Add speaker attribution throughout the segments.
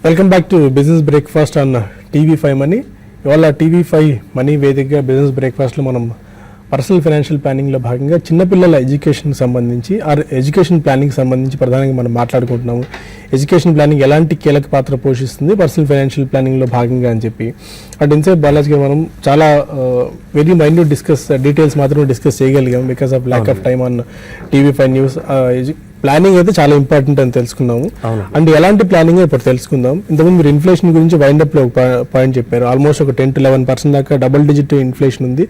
Speaker 1: Welcome back to business breakfast on TV5 money. ఇవాళ TV5 money వేదికగా business బ్రేక్ఫాస్ట్లో మనం పర్సనల్ ఫైనాన్షియల్ ప్లానింగ్లో భాగంగా చిన్నపిల్లల ఎడ్యుకేషన్కి సంబంధించి ఎడ్యుకేషన్ ప్లానింగ్కి సంబంధించి ప్రధానంగా మనం మాట్లాడుకుంటున్నాము. ఎడ్యుకేషన్ ప్లానింగ్ ఎలాంటి కీలక పాత్ర పోషిస్తుంది పర్సనల్ ఫైనాన్షియల్ ప్లానింగ్లో భాగంగా అని చెప్పి అట్ ఇన్సైడ్ బాలాజీగా మనం చాలా వెరీ మైన్యూట్ డీటెయిల్స్ మాత్రమే డిస్కస్ చేయగలిగాం because of lack of time on TV5 news. Planning అయితే చాలా ఇంపార్టెంట్ అని తెలుసుకున్నాము. అండ్ ఎలాంటి ప్లానింగ్ ఇప్పుడు తెలుసుకుందాం. ఇంతకుముందు మీరు ఇన్ఫ్లేషన్ గురించి వైండప్ లో ఒక పాయింట్ చెప్పారు. ఆల్మోస్ట్ ఒక 10 to 11% దాకా డబుల్ డిజిట్ ఇన్ఫ్లేషన్ ఉంది.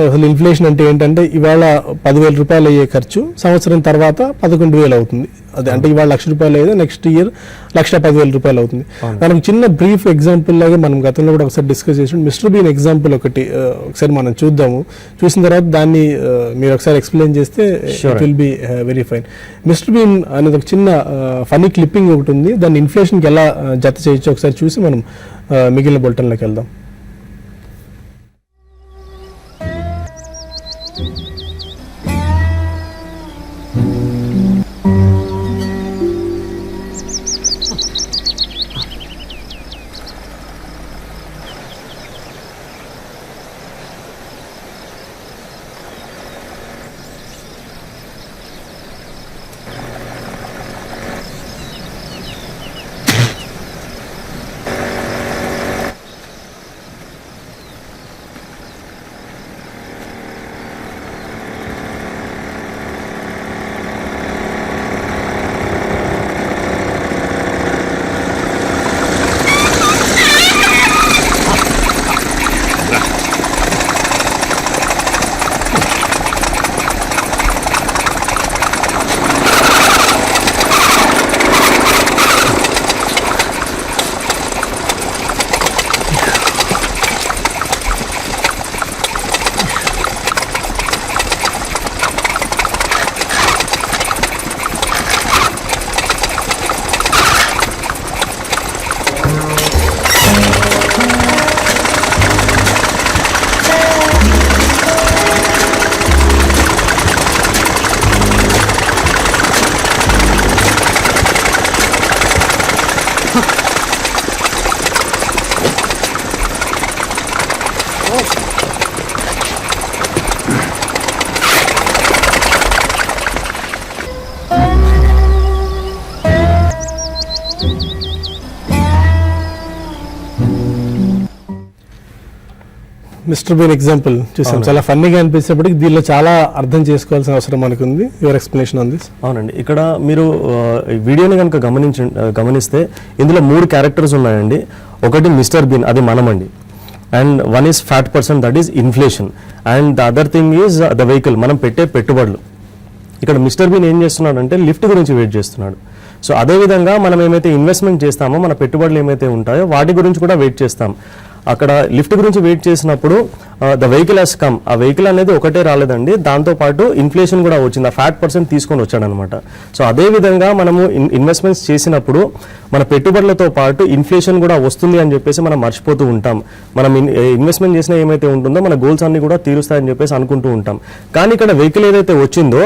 Speaker 1: అసలు ఇన్ఫ్లేషన్ అంటే ఏంటంటే ఇవాళ 10,000 రూపాయలు అయ్యే ఖర్చు సంవత్సరం తర్వాత 11,000 అవుతుంది. అదే అంటే ఇవాళ ₹1,00,000 అయితే నెక్స్ట్ ఇయర్ ₹1,10,000 అవుతుంది. దానికి చిన్న బ్రీఫ్ ఎగ్జాంపుల్ లాగా మనం గతంలో కూడా ఒకసారి డిస్కస్ చేసినప్పుడు మిస్టర్ బీన్ ఎగ్జాంపుల్ ఒకసారి మనం చూద్దాము. చూసిన తర్వాత దాన్ని మీరు ఒకసారి ఎక్స్ప్లెయిన్ చేస్తే it will be very fine. Mister Bean అనేది ఒక చిన్న ఫనీ క్లిప్పింగ్ ఒకటి ఉంది. దాన్ని ఇన్ఫ్లేషన్కి ఎలా జత చేయొచ్చు ఒకసారి చూసి మనం మిగిలిన బులెటిన్లోకి వెళ్దాం. మిస్టర్ బీన్ ఎగ్జాంపుల్ చూసాం. చాలా ఫన్నీగా అనిపించేప్పటికి దీనిలో చాలా అర్థం చేసుకోవాల్సిన అవసరం మనకు ఉంది. Your explanation on this.
Speaker 2: అవునండి, ఇక్కడ మీరు వీడియోని కనుక గమనిస్తే ఇందులో 3 క్యారెక్టర్స్ ఉన్నాయండి. ఒకటి మిస్టర్ బీన్, అది మనమండి. And one is fat person, that is inflation. And the other thing is the vehicle, మనం పెట్టే పెట్టుబడులు. ఇక్కడ మిస్టర్ బీన్ ఏం చేస్తున్నాడంటే లిఫ్ట్ గురించి వెయిట్ చేస్తున్నాడు. సో అదేవిధంగా మనం ఏమైతే ఇన్వెస్ట్మెంట్ చేస్తామో, మన పెట్టుబడులు ఏమైతే ఉంటాయో వాటి గురించి కూడా వెయిట్ చేస్తాం. అక్కడ లిఫ్ట్ గురించి వెయిట్ చేసినప్పుడు ద వెహికల్ హెస్ కమ్. ఆ వెహికల్ అనేది ఒకటే రాలేదండి, దాంతోపాటు ఇన్ఫ్లేషన్ కూడా వచ్చింది. ఆ ఫ్యాట్ పర్సన్ తీసుకొని వచ్చాడనమాట. సో అదేవిధంగా మనము ఇన్వెస్ట్మెంట్స్ చేసినప్పుడు మన పెట్టుబడులతో పాటు ఇన్ఫ్లేషన్ కూడా వస్తుంది అని చెప్పేసి మనం మర్చిపోతూ ఉంటాం. మనం ఇన్వెస్ట్మెంట్ చేసిన ఏమైతే ఉంటుందో మన గోల్స్ అన్ని కూడా తీరుస్తాయని చెప్పేసి అనుకుంటూ ఉంటాం. కానీ ఇక్కడ వెహికల్ ఏదైతే వచ్చిందో,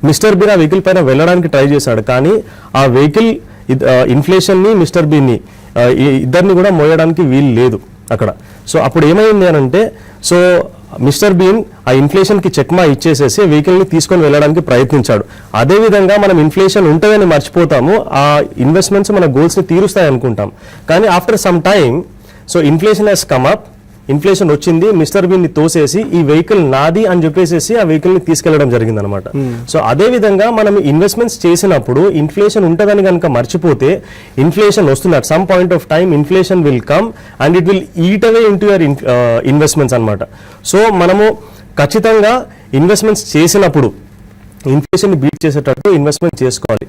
Speaker 2: మిస్టర్ బీన్ ఆ వెహికల్ పైన వెళ్ళడానికి ట్రై చేశాడు. కానీ ఆ వెహికల్ ఇన్ఫ్లేషన్ని మిస్టర్ బీన్ని ఇద్దరిని కూడా మోయడానికి వీలు లేదు అక్కడ. సో అప్పుడు ఏమైంది అని అంటే, సో మిస్టర్ బీన్ ఆ ఇన్ఫ్లేషన్కి చెక్మా ఇచ్చేసేసి వెహికల్ని తీసుకొని వెళ్ళడానికి ప్రయత్నించాడు. అదేవిధంగా మనం ఇన్ఫ్లేషన్ ఉంటుందని మర్చిపోతాము, ఆ ఇన్వెస్ట్మెంట్స్ మన గోల్స్ని తీరుస్తాయి అనుకుంటాం. కానీ after some time so inflation has come up, inflation వచ్చింది, మిస్టర్ బీన్ ని తోసేసి ఈ వెహికల్ నాది అని చెప్పేసి ఆ వెహికల్ ని తీసుకెళ్లడం జరిగింది అనమాట. సో అదే విధంగా మనం ఇన్వెస్ట్మెంట్స్ చేసినప్పుడు ఇన్ఫ్లేషన్ ఉంటుందని కనుక మర్చిపోతే ఇన్ఫ్లేషన్ వస్తుంది. At some point of time inflation will come and it will eat away into your investments అనమాట. సో మనము ఖచ్చితంగా ఇన్వెస్ట్మెంట్స్ చేసినప్పుడు ఇన్ఫ్లేషన్ బీట్ చేసేటట్టు ఇన్వెస్ట్మెంట్ చేసుకోవాలి.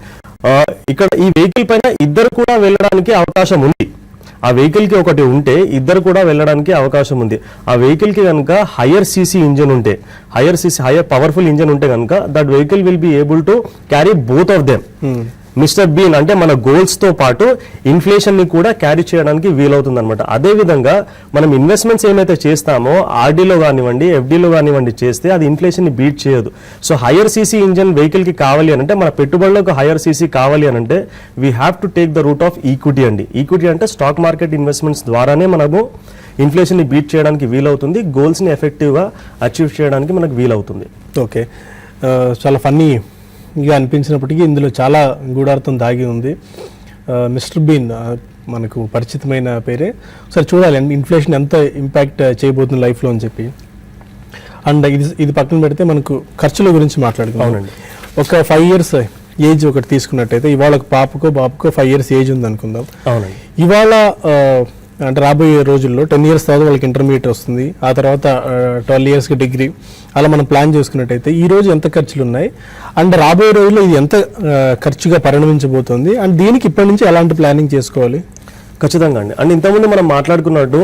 Speaker 2: ఇక్కడ ఈ వెహికల్ పైన ఇద్దరు కూడా వెళ్ళడానికి అవకాశం ఉంది. ఆ వెహికల్ కి ఒకటి ఉంటే ఇద్దరు కూడా వెళ్ళడానికి అవకాశం ఉంది. ఆ వెహికల్ కి కనుక హైయర్ సీసీ ఇంజన్ ఉంటే, హైయర్ పవర్ఫుల్ ఇంజన్ ఉంటే కనుక that vehicle will be able to carry both of them. Mister Bean అంటే మన గోల్స్తో పాటు ఇన్ఫ్లేషన్ని కూడా క్యారీ చేయడానికి వీలవుతుంది అనమాట. అదేవిధంగా మనం ఇన్వెస్ట్మెంట్స్ ఏమైతే చేస్తామో ఆర్డీలో కానివ్వండి, ఎఫ్డీలో కానివ్వండి చేస్తే అది ఇన్ఫ్లేషన్ని బీట్ చేయదు. సో హయ్యర్ సీసీ ఇంజన్ వెహికల్కి కావాలి అని అంటే, మన పెట్టుబడులకు హయ్యర్ సీసీ కావాలి అని అంటే we have to take the root of equity అండి. ఈక్విటీ అంటే స్టాక్ మార్కెట్ ఇన్వెస్ట్మెంట్స్ ద్వారానే మనము ఇన్ఫ్లేషన్ని బీట్ చేయడానికి వీలవుతుంది, గోల్స్ని ఎఫెక్టివ్గా అచీవ్ చేయడానికి మనకు వీలవుతుంది.
Speaker 1: ఓకే, చాలా ఫన్నీగా అనిపించినప్పటికీ ఇందులో చాలా గూఢార్థం దాగి ఉంది. మిస్టర్ బీన్ మనకు పరిచితమైన పేరే. ఒకసారి చూడాలి ఇన్ఫ్లేషన్ ఎంత ఇంపాక్ట్ చేయబోతుంది లైఫ్లో అని చెప్పి. అండ్ ఇది పక్కన పెడితే మనకు ఖర్చుల గురించి మాట్లాడుకుందాం.
Speaker 2: అవునండి.
Speaker 1: ఒక 5 years ఏజ్ ఒకటి తీసుకున్నట్టయితే, ఇవాళ ఒక పాపకో బాబుకో 5 years ఏజ్ ఉంది అనుకుందాం.
Speaker 2: అవునండి.
Speaker 1: ఇవాళ అంటే రాబోయే రోజుల్లో 10 years తర్వాత వాళ్ళకి ఇంటర్మీడియట్ వస్తుంది, ఆ తర్వాత 12 yearsకి డిగ్రీ, అలా మనం ప్లాన్ చేసుకున్నట్టయితే ఈ రోజు ఎంత ఖర్చులు ఉన్నాయి అండ్ రాబోయే రోజుల్లో ఇది ఎంత ఖర్చుగా పరిణమించబోతుంది అండ్ దీనికి ఇప్పటి నుంచి ఎలాంటి ప్లానింగ్ చేసుకోవాలి?
Speaker 2: ఖచ్చితంగా అండి. అండ్ ఇంతకుముందు మనం మాట్లాడుకున్నట్టు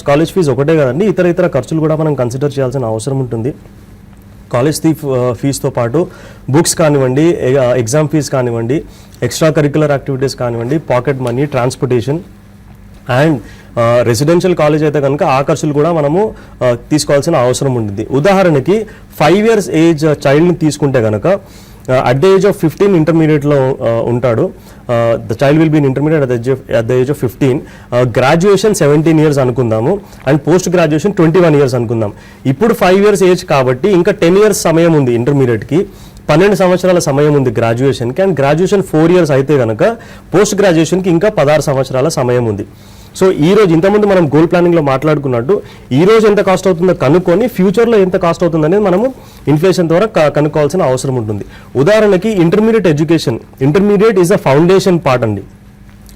Speaker 2: కాలేజ్ ఫీజు ఒకటే కదండి, ఇతర ఖర్చులు కూడా మనం కన్సిడర్ చేయాల్సిన అవసరం ఉంటుంది. కాలేజ్ ఫీజుతో పాటు బుక్స్ కానివ్వండి, ఎగ్జామ్ ఫీజు కానివ్వండి, ఎక్స్ట్రా కరిక్యులర్ యాక్టివిటీస్ కానివ్వండి, pocket money, transportation and residential college అయితే కనుక ఆ ఖర్చులు కూడా మనము తీసుకోవాల్సిన అవసరం ఉంటుంది. ఉదాహరణకి 5 years ఏజ్ చైల్డ్ని తీసుకుంటే కనుక అట్ ద ఏజ్ ఆఫ్ 15 ఇంటర్మీడియట్లో ఉంటాడు. The child will be in intermediate at the age of 15. Graduation 17 years అనుకుందాము అండ్ పోస్ట్ గ్రాడ్యుయేషన్ 21 years అనుకుందాం. ఇప్పుడు 5 years ఏజ్ కాబట్టి ఇంకా 10 years సమయం ఉంది ఇంటర్మీడియట్కి, 12 సంవత్సరాల సమయం ఉంది గ్రాడ్యుయేషన్కి. అండ్ గ్రాడ్యుయేషన్ 4 years అయితే కనుక పోస్ట్ గ్రాడ్యుయేషన్కి ఇంకా 16 సంవత్సరాల సమయం ఉంది. సో ఈ రోజు ఇంతకుముందు మనం గోల్ ప్లానింగ్లో మాట్లాడుకున్నట్టు ఈ రోజు ఎంత కాస్ట్ అవుతుందో కనుక్కొని ఫ్యూచర్లో ఎంత కాస్ట్ అవుతుంది అనేది మనము ఇన్ఫ్లేషన్ ద్వారా కనుక్కోవాల్సిన అవసరం ఉంటుంది. ఉదాహరణకి intermediate is a foundation part అండి.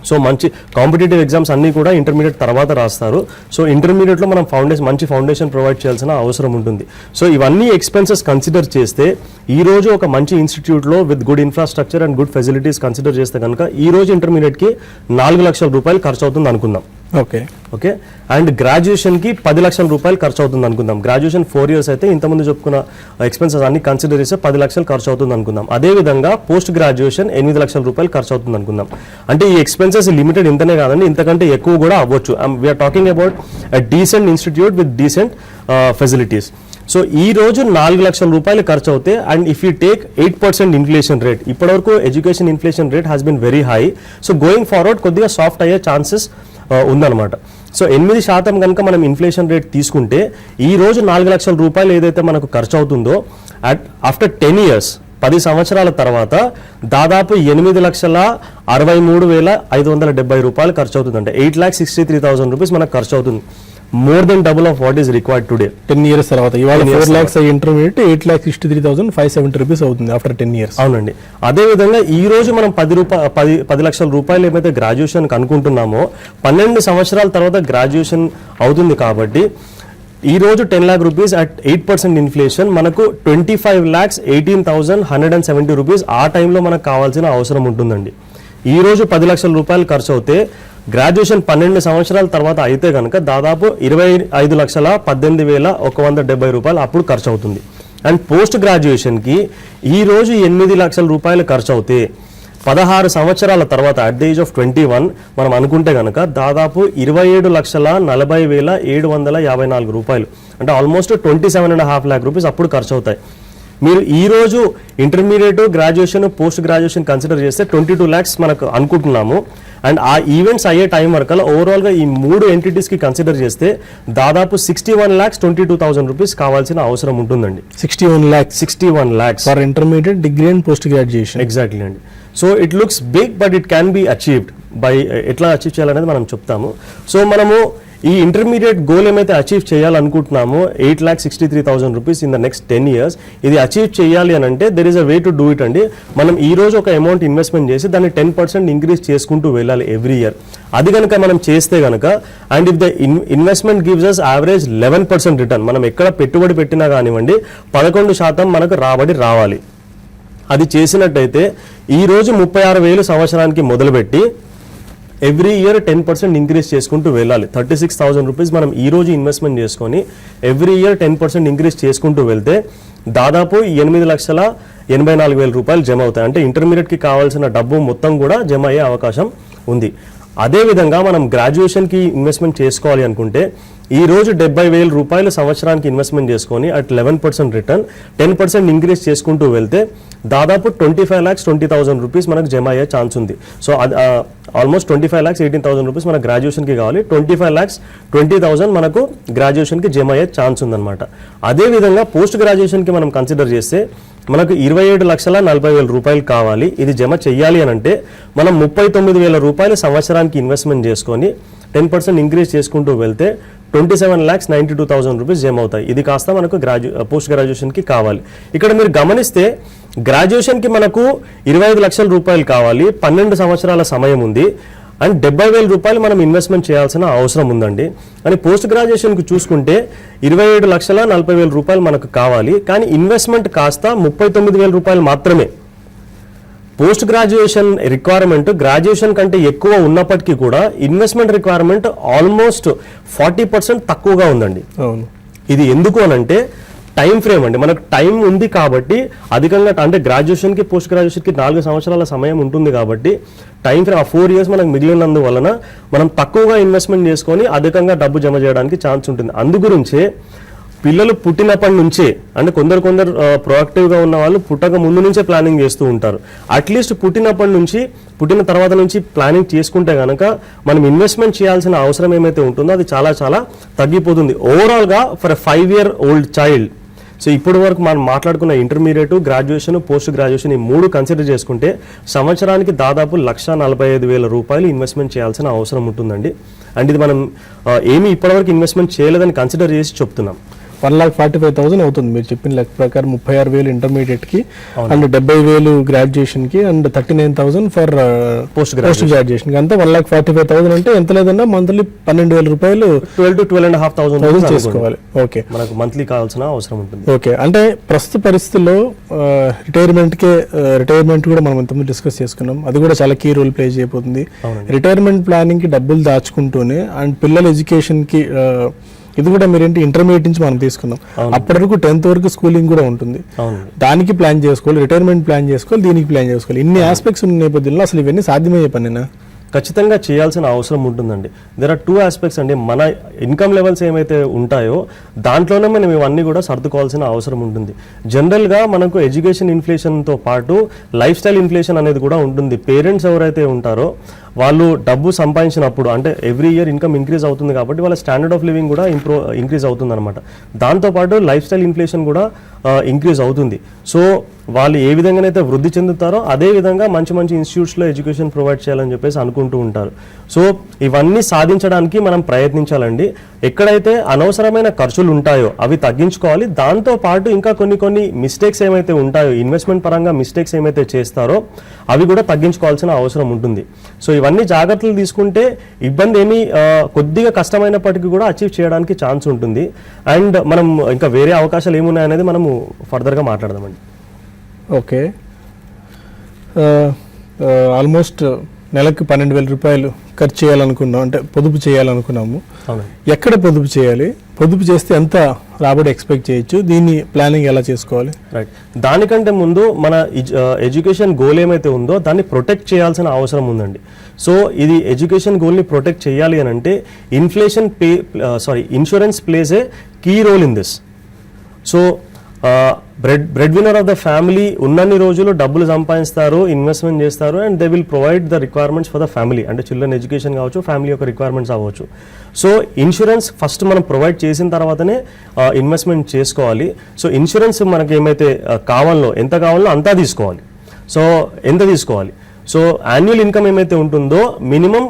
Speaker 2: సో మంచి కాంపిటేటివ్ ఎగ్జామ్స్ అన్నీ కూడా ఇంటర్మీడియట్ తర్వాత రాస్తారు. సో ఇంటర్మీడియట్లో మనం మంచి ఫౌండేషన్ ప్రొవైడ్ చేయాల్సిన అవసరం ఉంటుంది. సో ఇవన్నీ ఎక్స్పెన్సెస్ కన్సిడర్ చేస్తే ఈ రోజు ఒక మంచి ఇన్స్టిట్యూట్లో with good infrastructure and good facilities consider చేస్తే కనుక ఈ రోజు ఇంటర్మీడియట్కి 4 లక్షల రూపాయలు ఖర్చు అవుతుంది అనుకుందాం. ఓకే అండ్ గ్రాడ్యుయేషన్కి 10 లక్షల రూపాయలు ఖర్చు అవుతుంది అనుకుందాం. గ్రాడ్యుయేషన్ 4 years అయితే ఇంతకుముందు చెప్పుకున్న ఎక్స్పెన్సెస్ అన్ని కన్సిడర్ చేస్తే 10 లక్షలు ఖర్చు అవుతుంది అనుకుందాం. అదేవిధంగా పోస్ట్ గ్రాడ్యుయేషన్ 8 లక్షల రూపాయలు ఖర్చు అవుతుంది అనుకుందాం. అంటే ఈ ఎక్స్పెన్సెస్ లిమిటెడ్ ఇంతనే కాదండి, ఇంతకంటే ఎక్కువ కూడా అవ్వచ్చు. We're talking about a decent institute with decent facilities. So ఈ రోజు 4 లక్షల రూపాయలు ఖర్చు అవుతాయి. And if you take 8% inflation rate, ఇప్పటివరకు education inflation rate has been very high. So going forward కొద్దిగా సాఫ్ట్ అయ్యే ఛాన్సెస్ ఉందన్నమాట. సో 8% కనుక మనం ఇన్ఫ్లేషన్ రేట్ తీసుకుంటే ఈ రోజు 4 లక్షల రూపాయలు ఏదైతే మనకు ఖర్చు అవుతుందో ఆఫ్టర్ 10 years 10 సంవత్సరాల తర్వాత దాదాపు 8,63,570 రూపాయలు ఖర్చు అవుతుందంటే 8,63,000 రూపీస్ మనకు ఖర్చు అవుతుంది. More than double of what is required today.
Speaker 1: 10 years తర్వాత ఇవాళ 4 lakhs ఇంటర్మీడియట్ 8,63,570 రూపీస్ అవుతుంది ఆఫ్టర్ 10 years.
Speaker 2: అవునండి. అదేవిధంగా ఈ రోజు మనం 10 లక్షల రూపాయలు ఏమైతే గ్రాడ్యుయేషన్ అనుకుంటున్నామో 12 సంవత్సరాల తర్వాత గ్రాడ్యుయేషన్ అవుతుంది కాబట్టి ఈ రోజు 10 lakh రూపీస్ అట్ 8% ఇన్ఫ్లేషన్ మనకు 25,18,170 రూపీస్ ఆ టైంలో మనకు కావాల్సిన అవసరం ఉంటుందండి. ఈ రోజు 10 లక్షల రూపాయలు ఖర్చు అవుతే గ్రాడ్యుయేషన్ 12 సంవత్సరాల తర్వాత అయితే కనుక దాదాపు 25,18,170 రూపాయలు అప్పుడు ఖర్చు అవుతుంది. అండ్ పోస్ట్ గ్రాడ్యుయేషన్కి ఈ రోజు 8 లక్షల రూపాయలు ఖర్చు అవుతే 16 సంవత్సరాల తర్వాత అట్ ద ఏజ్ ఆఫ్ 21 మనం అనుకుంటే కనుక దాదాపు 27,40,754 రూపాయలు అంటే ఆల్మోస్ట్ 27.5 lakh రూపీస్ అప్పుడు ఖర్చు అవుతాయి. మీరు ఈ రోజు intermediate, graduation, post graduation consider చేస్తే 22 lakhs మనకు అనుకుంటున్నాము. అండ్ ఆ ఈవెంట్స్ అయ్యే టైం వరకు ఓవరాల్గా ఈ 3 ఎంటిటీస్కి కన్సిడర్ చేస్తే దాదాపు 61,22,000 రూపీస్ కావాల్సిన అవసరం ఉంటుందండి.
Speaker 1: 61 lakhs for intermediate, degree and post graduation.
Speaker 2: Exactly అండి. So it looks big but it can be achieved by ఎట్లా అచీవ్ చేయాలనేది మనం చెప్తాము. సో మనము ఈ ఇంటర్మీడియట్ గోల్ ఏమైతే అచీవ్ చేయాలనుకుంటున్నామో 8,63,000 rupees in the next 10 years ఇది అచీవ్ చేయాలి అని అంటే there is a way to do it అండి. మనం ఈ రోజు ఒక అమౌంట్ ఇన్వెస్ట్మెంట్ చేసి దాన్ని 10% ఇంక్రీజ్ చేసుకుంటూ వెళ్ళాలి ఎవ్రీ ఇయర్. అది కనుక మనం చేస్తే కనుక and if the investment gives us average 11% return, మనం ఎక్కడ పెట్టుబడి పెట్టినా కానివ్వండి 11% మనకు రాబడి రావాలి. అది చేసినట్టయితే ఈ రోజు 36,000 సంవత్సరానికి మొదలుపెట్టి ఎవ్రీ ఇయర్ 10% ఇంక్రీజ్ చేసుకుంటూ వెళ్ళాలి. 36,000 రూపీస్ మనం ఈ రోజు ఇన్వెస్ట్మెంట్ చేసుకొని ఎవ్రీ ఇయర్ 10% ఇంక్రీజ్ చేసుకుంటూ వెళ్తే దాదాపు 8,84,000 రూపాయలు జమ అవుతాయి. అంటే ఇంటర్మీడియట్కి కావాల్సిన డబ్బు మొత్తం కూడా జమ అయ్యే అవకాశం ఉంది. అదేవిధంగా మనం గ్రాడ్యుయేషన్కి ఇన్వెస్ట్మెంట్ చేసుకోవాలి అనుకుంటే ఈ రోజు 70,000 రూపాయలు సంవత్సరానికి ఇన్వెస్ట్మెంట్ చేసుకొని అట్ 11% రిటర్న్ 10% ఇంక్రీజ్ చేసుకుంటూ వెళ్తే దాదాపు 25,20,000 రూపీస్ మనకు జమ అయ్యే ఛాన్స్ ఉంది. సో ఆల్మోస్ట్ 25,18,000 రూపీస్ మన గ్రాడ్యుయేషన్కి కావాలి. 25,20,000 మనకు గ్రాడ్యుయేషన్కి జమ అయ్యే ఛాన్స్ ఉందన్నమాట. అదేవిధంగా పోస్ట్ గ్రాడ్యుయేషన్కి మనం కన్సిడర్ చేస్తే మనకు 27,40,000 రూపాయలు కావాలి. ఇది జమ చెయ్యాలి అని అంటే మనం 39,000 రూపాయలు సంవత్సరానికి ఇన్వెస్ట్మెంట్ చేసుకొని 10% ఇంక్రీజ్ చేసుకుంటూ వెళ్తే 27,92,000 రూపీస్ జమ అవుతాయి. ఇది కాస్త మనకు పోస్ట్ గ్రాడ్యుయేషన్కి కావాలి. ఇక్కడ మీరు గమనిస్తే గ్రాడ్యుయేషన్కి మనకు 25 లక్షల రూపాయలు కావాలి, 12 సంవత్సరాల సమయం ఉంది అండ్ 70,000 రూపాయలు మనం ఇన్వెస్ట్మెంట్ చేయాల్సిన అవసరం ఉందండి. అని పోస్ట్ గ్రాడ్యుయేషన్కి చూసుకుంటే 27,40,000 రూపాయలు మనకు కావాలి, కానీ ఇన్వెస్ట్మెంట్ కాస్త 39,000 రూపాయలు మాత్రమే. పోస్ట్ గ్రాడ్యుయేషన్ రిక్వైర్మెంట్ గ్రాడ్యుయేషన్ కంటే ఎక్కువ ఉన్నప్పటికీ కూడా ఇన్వెస్ట్మెంట్ రిక్వైర్మెంట్ ఆల్మోస్ట్ 40% తక్కువగా ఉందండి.
Speaker 1: అవును.
Speaker 2: ఇది ఎందుకు అనంటే టైం ఫ్రేమ్ అండి. మనకు టైం ఉంది కాబట్టి అధికంగా, అంటే గ్రాడ్యుయేషన్కి పోస్ట్ గ్రాడ్యుయేషన్కి 4 సంవత్సరాల సమయం ఉంటుంది కాబట్టి టైం ఫ్రేమ్ ఆ 4 ఇయర్స్ మనకు మిగిలినందువలన మనం తక్కువగా ఇన్వెస్ట్మెంట్ చేసుకొని అధికంగా డబ్బు జమ చేయడానికి ఛాన్స్ ఉంటుంది. అందుగురించే పిల్లలు పుట్టినప్పటి నుంచే, అంటే కొందరు ప్రొయాక్టివ్గా ఉన్న వాళ్ళు పుట్టక ముందు నుంచే ప్లానింగ్ చేస్తూ ఉంటారు. అట్లీస్ట్ పుట్టిన తర్వాత నుంచి ప్లానింగ్ చేసుకుంటే కనుక మనం ఇన్వెస్ట్మెంట్ చేయాల్సిన అవసరం ఏమైతే ఉంటుందో అది చాలా చాలా తగ్గిపోతుంది. ఓవరాల్గా for 5 year old child, so ఇప్పటి వరకు మనం మాట్లాడుకున్న ఇంటర్మీడియట్, గ్రాడ్యుయేషన్, పోస్ట్ గ్రాడ్యుయేషన్ ఈ 3 కన్సిడర్ చేసుకుంటే సంవత్సరానికి దాదాపు 1,45,000 రూపాయలు ఇన్వెస్ట్మెంట్ చేయాల్సిన అవసరం ఉంటుందండి. అండ్ ఇది మనం ఏమీ ఇప్పటివరకు ఇన్వెస్ట్మెంట్ చేయలేదని కన్సిడర్ చేసి చెప్తున్నాం.
Speaker 1: 1,45,000 అవుతుంది మీరు చెప్పిన లెక్క ప్రకారం. 36,000 ఇంటర్మీడియట్కి అండ్ 70,000 గ్రాడ్యుయేషన్కి అండ్ 39,000 ఫర్ పోస్ట్ గ్రాడ్యుయేషన్కి. అంతా 1,45,000 అంటే ఎంత లేదన్నా మంత్లీ 12,000 రూపాయలు
Speaker 2: 12,000 to 12,500
Speaker 1: చేసుకోవాలి. ఓకే,
Speaker 2: మనకు మంత్లీ కావాల్సిన అవసరం ఉంటుంది.
Speaker 1: ఓకే, అంటే ప్రస్తుత పరిస్థితుల్లో రిటైర్మెంట్ కూడా మనం ఇంతకుముందు డిస్కస్ చేసుకున్నాం. అది కూడా చాలా కీ రోల్ ప్లే చేయబోతుంది. రిటైర్మెంట్ ప్లానింగ్కి డబ్బులు దాచుకుంటూనే అండ్ పిల్లల ఎడ్యుకేషన్కి ఇది కూడా మీరేంటి ఇంటర్మీడియట్ నుంచి మనం తీసుకున్నాం. అప్పటి వరకు 10th వరకు స్కూలింగ్ కూడా ఉంటుంది. దానికి ప్లాన్ చేసుకోవాలి, రిటైర్మెంట్ ప్లాన్ చేసుకోవాలి, దీనికి ప్లాన్ చేసుకోవాలి. ఇన్ని ఆస్పెక్ట్స్ ఉన్న నేపథ్యంలో అసలు ఇవన్నీ సాధ్యమయ్యే పనేనా?
Speaker 2: ఖచ్చితంగా చేయాల్సిన అవసరం ఉంటుందండి. దేర్ ఆర్ 2 ఆస్పెక్ట్స్ అండి. మన ఇన్కమ్ లెవెల్స్ ఏమైతే ఉంటాయో దాంట్లోనే మనం ఇవన్నీ కూడా సర్దుకోవాల్సిన అవసరం ఉంటుంది. జనరల్గా మనకు ఎడ్యుకేషన్ ఇన్ఫ్లేషన్తో పాటు లైఫ్ స్టైల్ ఇన్ఫ్లేషన్ అనేది కూడా ఉంటుంది. పేరెంట్స్ ఎవరైతే ఉంటారో వాళ్ళు డబ్బు సంపాదించినప్పుడు, అంటే ఎవ్రీ ఇయర్ ఇన్కమ్ ఇంక్రీజ్ అవుతుంది కాబట్టి వాళ్ళ స్టాండర్డ్ ఆఫ్ లివింగ్ కూడా ఇంక్రీజ్ అవుతుంది అనమాట. దాంతోపాటు లైఫ్ స్టైల్ ఇన్ఫ్లేషన్ కూడా ఇంక్రీజ్ అవుతుంది. సో వాళ్ళు ఏ విధంగానైతే వృద్ధి చెందుతారో అదే విధంగా మంచి ఇన్స్టిట్యూట్స్లో ఎడ్యుకేషన్ ప్రొవైడ్ చేయాలని చెప్పేసి అనుకుంటూ ఉంటారు. సో ఇవన్నీ సాధించడానికి మనం ప్రయత్నించాలండి. ఎక్కడైతే అనవసరమైన ఖర్చులు ఉంటాయో అవి తగ్గించుకోవాలి. దాంతోపాటు ఇంకా కొన్ని మిస్టేక్స్ ఏమైతే ఉంటాయో, ఇన్వెస్ట్మెంట్ పరంగా మిస్టేక్స్ ఏమైతే చేస్తారో అవి కూడా తగ్గించుకోవాల్సిన అవసరం ఉంటుంది. సో ఇవన్నీ జాగ్రత్తలు తీసుకుంటే ఇబ్బంది ఏమీ, కొద్దిగా కష్టమైనప్పటికీ కూడా అచీవ్ చేయడానికి ఛాన్స్ ఉంటుంది. అండ్ మనం ఇంకా వేరే అవకాశాలు ఏమున్నాయనేది మనము ఫర్దర్గా మాట్లాడదామండి.
Speaker 1: ఓకే, ఆల్మోస్ట్ నెలకు 12,000 రూపాయలు ఖర్చు చేయాలనుకున్నాం, అంటే పొదుపు చేయాలనుకున్నాము. ఎక్కడ పొదుపు చేయాలి, పొదుపు చేస్తే ఎంత రాబడి ఎక్స్పెక్ట్ చేయొచ్చు, దీన్ని ప్లానింగ్ ఎలా చేసుకోవాలి?
Speaker 2: రైట్, దానికంటే ముందు మన ఎడ్యుకేషన్ గోల్ ఏమైతే ఉందో దాన్ని ప్రొటెక్ట్ చేయాల్సిన అవసరం ఉందండి. సో ఇది ఎడ్యుకేషన్ గోల్ని ప్రొటెక్ట్ చేయాలి అని అంటే insurance plays a key role in this. So bread winner of the family ఉన్నన్ని రోజులు డబ్బులు సంపాదిస్తారు, ఇన్వెస్ట్మెంట్ చేస్తారు and they will provide the requirements for the family. అంటే చిల్డ్రన్ ఎడ్యుకేషన్ కావచ్చు, ఫ్యామిలీ యొక్క రిక్వైర్మెంట్స్ అవ్వచ్చు. సో ఇన్సూరెన్స్ ఫస్ట్ మనం ప్రొవైడ్ చేసిన తర్వాతనే ఇన్వెస్ట్మెంట్ చేసుకోవాలి. సో ఇన్సూరెన్స్ మనకి ఏమైతే ఎంత కావాలో అంతా తీసుకోవాలి. సో ఎంత తీసుకోవాలి? సో యాన్యువల్ ఇన్కమ్ ఏమైతే ఉంటుందో minimum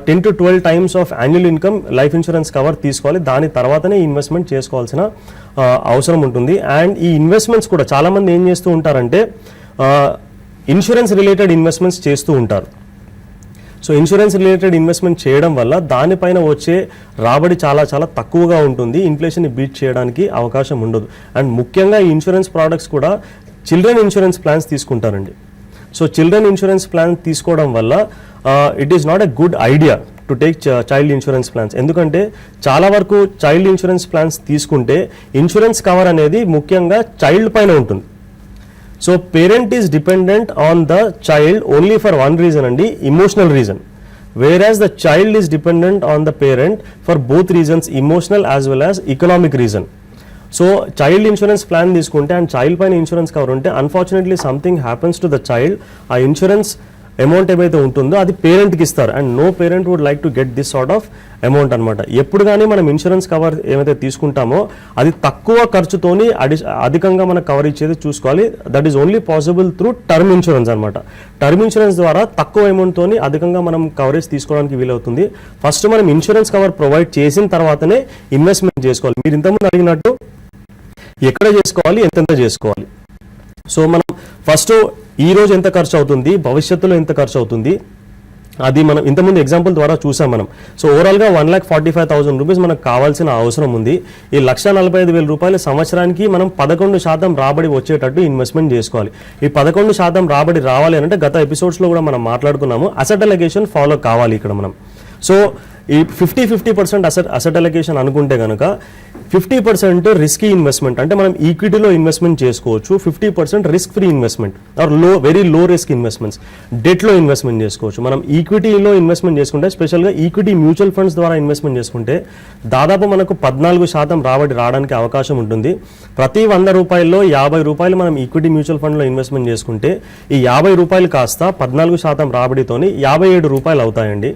Speaker 2: 10 to 12 times of annual income life insurance cover తీసుకోవాలి. దాని తర్వాతనే ఇన్వెస్ట్మెంట్ చేసుకోవాల్సిన అవసరం ఉంటుంది. అండ్ ఈ ఇన్వెస్ట్మెంట్స్ కూడా చాలామంది ఏం చేస్తూ ఉంటారంటే ఇన్సూరెన్స్ రిలేటెడ్ ఇన్వెస్ట్మెంట్స్ చేస్తూ ఉంటారు. సో ఇన్సూరెన్స్ రిలేటెడ్ ఇన్వెస్ట్మెంట్ చేయడం వల్ల దానిపైన వచ్చే రాబడి చాలా చాలా తక్కువగా ఉంటుంది. ఇన్ఫ్లేషన్ని బీట్ చేయడానికి అవకాశం ఉండదు. అండ్ ముఖ్యంగా ఈ ఇన్సూరెన్స్ ప్రోడక్ట్స్ కూడా చిల్డ్రన్ ఇన్సూరెన్స్ ప్లాన్స్ తీసుకుంటారండి. సో చిల్డ్రన్ ఇన్సూరెన్స్ ప్లాన్ తీసుకోవడం వల్ల it is not a good idea to take child insurance plans. ఎందుకంటే చాలా వరకు చైల్డ్ ఇన్సూరెన్స్ ప్లాన్స్ తీసుకుంటే ఇన్సూరెన్స్ కవర్ అనేది ముఖ్యంగా చైల్డ్ పైన ఉంటుంది. So parent is dependent on the child only for one reason అండి, emotional reason. Whereas the child is dependent on the parent for both reasons, emotional as well as economic reason. So child insurance plan తీసుకుంటే and child పైన insurance cover ఉంటే unfortunately something happens to the child, ఆ insurance amount ఏమైతే ఉంటుందో అది పేరెంట్కి ఇస్తారు. And no parent would like to get this sort of amount అనమాట. ఎప్పుడు కానీ మనం ఇన్సూరెన్స్ కవర్ ఏమైతే తీసుకుంటామో అది తక్కువ ఖర్చుతోని అధికంగా మనకు కవర్ ఇచ్చేది చూసుకోవాలి. That is only possible through term insurance అనమాట. టర్మ్ ఇన్సూరెన్స్ ద్వారా తక్కువ అమౌంట్తోని అధికంగా మనం కవరేజ్ తీసుకోవడానికి వీలవుతుంది. ఫస్ట్ మనం ఇన్సూరెన్స్ కవర్ ప్రొవైడ్ చేసిన తర్వాతనే ఇన్వెస్ట్మెంట్ చేసుకోవాలి. మీరు ఇంతకుముందు అడిగినట్టు ఎక్కడ చేసుకోవాలి, ఎంతెంత చేసుకోవాలి. సో మనం ఫస్ట్ ఈ రోజు ఎంత ఖర్చు అవుతుంది, భవిష్యత్తులో ఎంత ఖర్చు అవుతుంది, అది మనం ఇంతకుముందు ఎగ్జాంపుల్ ద్వారా చూసాం మనం. సో ఓవరాల్గా 1,45,000 రూపీస్ మనకు కావాల్సిన అవసరం ఉంది. ఈ 1,45,000 రూపాయల సంవత్సరానికి మనం 11% రాబడి వచ్చేటట్టు ఇన్వెస్ట్మెంట్ చేసుకోవాలి. ఈ 11% రాబడి రావాలి అంటే గత ఎపిసోడ్స్లో కూడా మనం మాట్లాడుకున్నాము, అసెట్ అలొకేషన్ ఫాలో కావాలి ఇక్కడ మనం. సో ఈ 50% అసెట్ అలొకేషన్ అనుకుంటే కనుక 50% రిస్కీ ఇన్వెస్ట్మెంట్ అంటే మనం ఈక్విటీలో ఇన్వెస్ట్మెంట్ చేసుకోవచ్చు, 50% risk free investment are very low risk investments డెట్లో ఇన్వెస్ట్మెంట్ చేసుకోవచ్చు. మనం ఈక్విటీలో ఇన్వెస్ట్మెంట్ చేసుకుంటే స్పెషల్గా ఈక్విటీ మ్యూచువల్ ఫండ్స్ ద్వారా ఇన్వెస్ట్మెంట్ చేసుకుంటే దాదాపు మనకు 14% రాబడి రావడానికి అవకాశం ఉంటుంది. ప్రతి 100 రూపాయల్లో 50 రూపాయలు మనం ఈక్విటీ మ్యూచువల్ ఫండ్లో ఇన్వెస్ట్మెంట్ చేసుకుంటే ఈ 50 రూపాయలు కాస్త 14% రాబడితోని 57 రూపాయలు అవుతాయండి.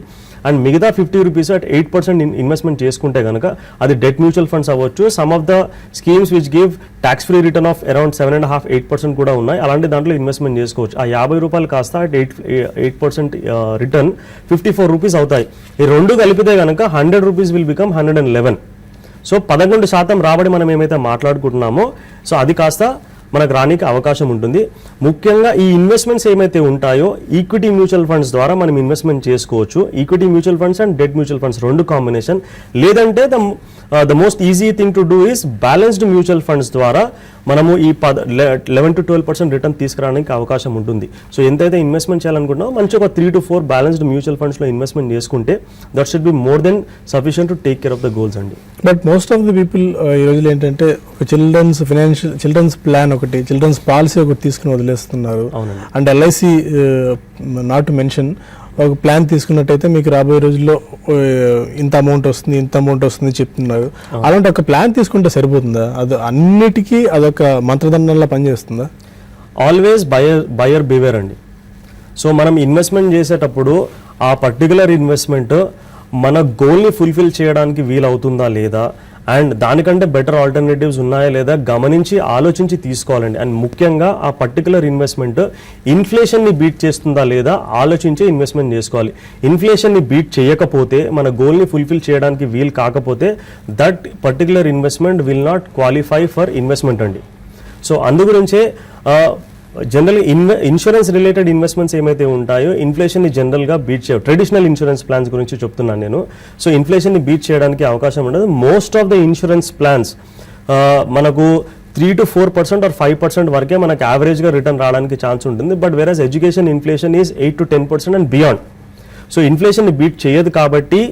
Speaker 2: అండ్ మిగతా 50 రూపీస్ అట్ 8% ఇన్వెస్ట్మెంట్ చేసుకుంటే కనుక అది డెట్ మ్యూచువల్ ఫండ్స్ అవ్వచ్చు. Some of the schemes which give tax free return of around 7.5-8% కూడా ఉన్నాయి. అలాంటి దాంట్లో ఇన్వెస్ట్మెంట్ చేసుకోవచ్చు. ఆ 50 రూపాయలు కాస్త అట్ 8% రిటర్న్ 54 రూపీస్ అవుతాయి. ఈ రెండు కలిపితే కనుక 100 రూపీస్ విల్ బికమ్ 111. సో 11% రాబడి మనం ఏమైతే మాట్లాడుకుంటున్నామో సో అది కాస్త మనకు రానికి అవకాశం ఉంటుంది. ముఖ్యంగా ఈ ఇన్వెస్ట్మెంట్స్ ఏమైతే ఉంటాయో ఈక్విటీ మ్యూచువల్ ఫండ్స్ ద్వారా మనం ఇన్వెస్ట్మెంట్ చేసుకోవచ్చు. Equity mutual funds and debt mutual funds రెండు కాంబినేషన్. లేదంటే the most easy thing to do is balanced mutual funds ద్వారా మనము ఈ 11-12% రిటర్న్ తీసుకురావడానికి అవకాశం ఉంటుంది. సో ఎంతైతే ఇన్వెస్ట్మెంట్ చేయాలనుకుంటున్నామో మంచి ఒక 3 to 4 బ్యాలెన్స్డ్ మ్యూచువల్ ఫండ్స్లో ఇన్వెస్ట్మెంట్ చేసుకుంటే that should be more than sufficient to take care of the goals అండి.
Speaker 1: But most of the people ఈ రోజులో ఏంటంటే ఒక చిల్డ్రన్స్ ప్లాన్ ఒకటి, చిల్డ్రన్స్ పాలసీ ఒకటి తీసుకుని వదిలేస్తున్నారు. And LIC not to mention ఒక ప్లాన్ తీసుకున్నట్టయితే మీకు రాబోయే రోజుల్లో ఇంత అమౌంట్ వస్తుంది చెప్తున్నారు. అలాంటి ఒక ప్లాన్ తీసుకుంటే సరిపోతుందా? అది అన్నిటికీ అదొక మంత్రదండంలా పనిచేస్తుందా?
Speaker 2: ఆల్వేస్ బయర్ బివేర్ అండి. సో మనం ఇన్వెస్ట్మెంట్ చేసేటప్పుడు ఆ పర్టికులర్ ఇన్వెస్ట్మెంట్ మన గోల్ని ఫుల్ఫిల్ చేయడానికి వీలవుతుందా లేదా, అండ్ దానికంటే బెటర్ ఆల్టర్నేటివ్స్ ఉన్నాయా లేదా గమనించి ఆలోచించి తీసుకోవాలండి. అండ్ ముఖ్యంగా ఆ పర్టికులర్ ఇన్వెస్ట్మెంట్ ఇన్ఫ్లేషన్ని బీట్ చేస్తుందా లేదా ఆలోచించి ఇన్వెస్ట్మెంట్ చేసుకోవాలి. ఇన్ఫ్లేషన్ని బీట్ చేయకపోతే, మన గోల్ని ఫుల్ఫిల్ చేయడానికి వీలు కాకపోతే that particular investment will not qualify for investment అండి. సో అందుగురించే జనరల్ ఇన్సూరెన్స్ రిలేటెడ్ ఇన్వెస్ట్మెంట్స్ ఏమైతే ఉంటాయో ఇన్ఫ్లేషన్ని జనరల్గా బీట్ చేయవు. ట్రెడిషనల్ ఇన్సూరెన్స్ ప్లాన్స్ గురించి చెప్తున్నాను నేను. సో ఇన్ఫ్లేషన్ని బీట్ చేయడానికి అవకాశం ఉండదు. Most of the insurance plans మనకు 3 to 4% ఆర్ 5% వరకే మనకు యావరేజ్గా రిటర్న్ రావడానికి ఛాన్స్ ఉంటుంది. But whereas education inflation is 8 to 10% and beyond. So ఇన్ఫ్లేషన్ని బీట్ చేయదు కాబట్టి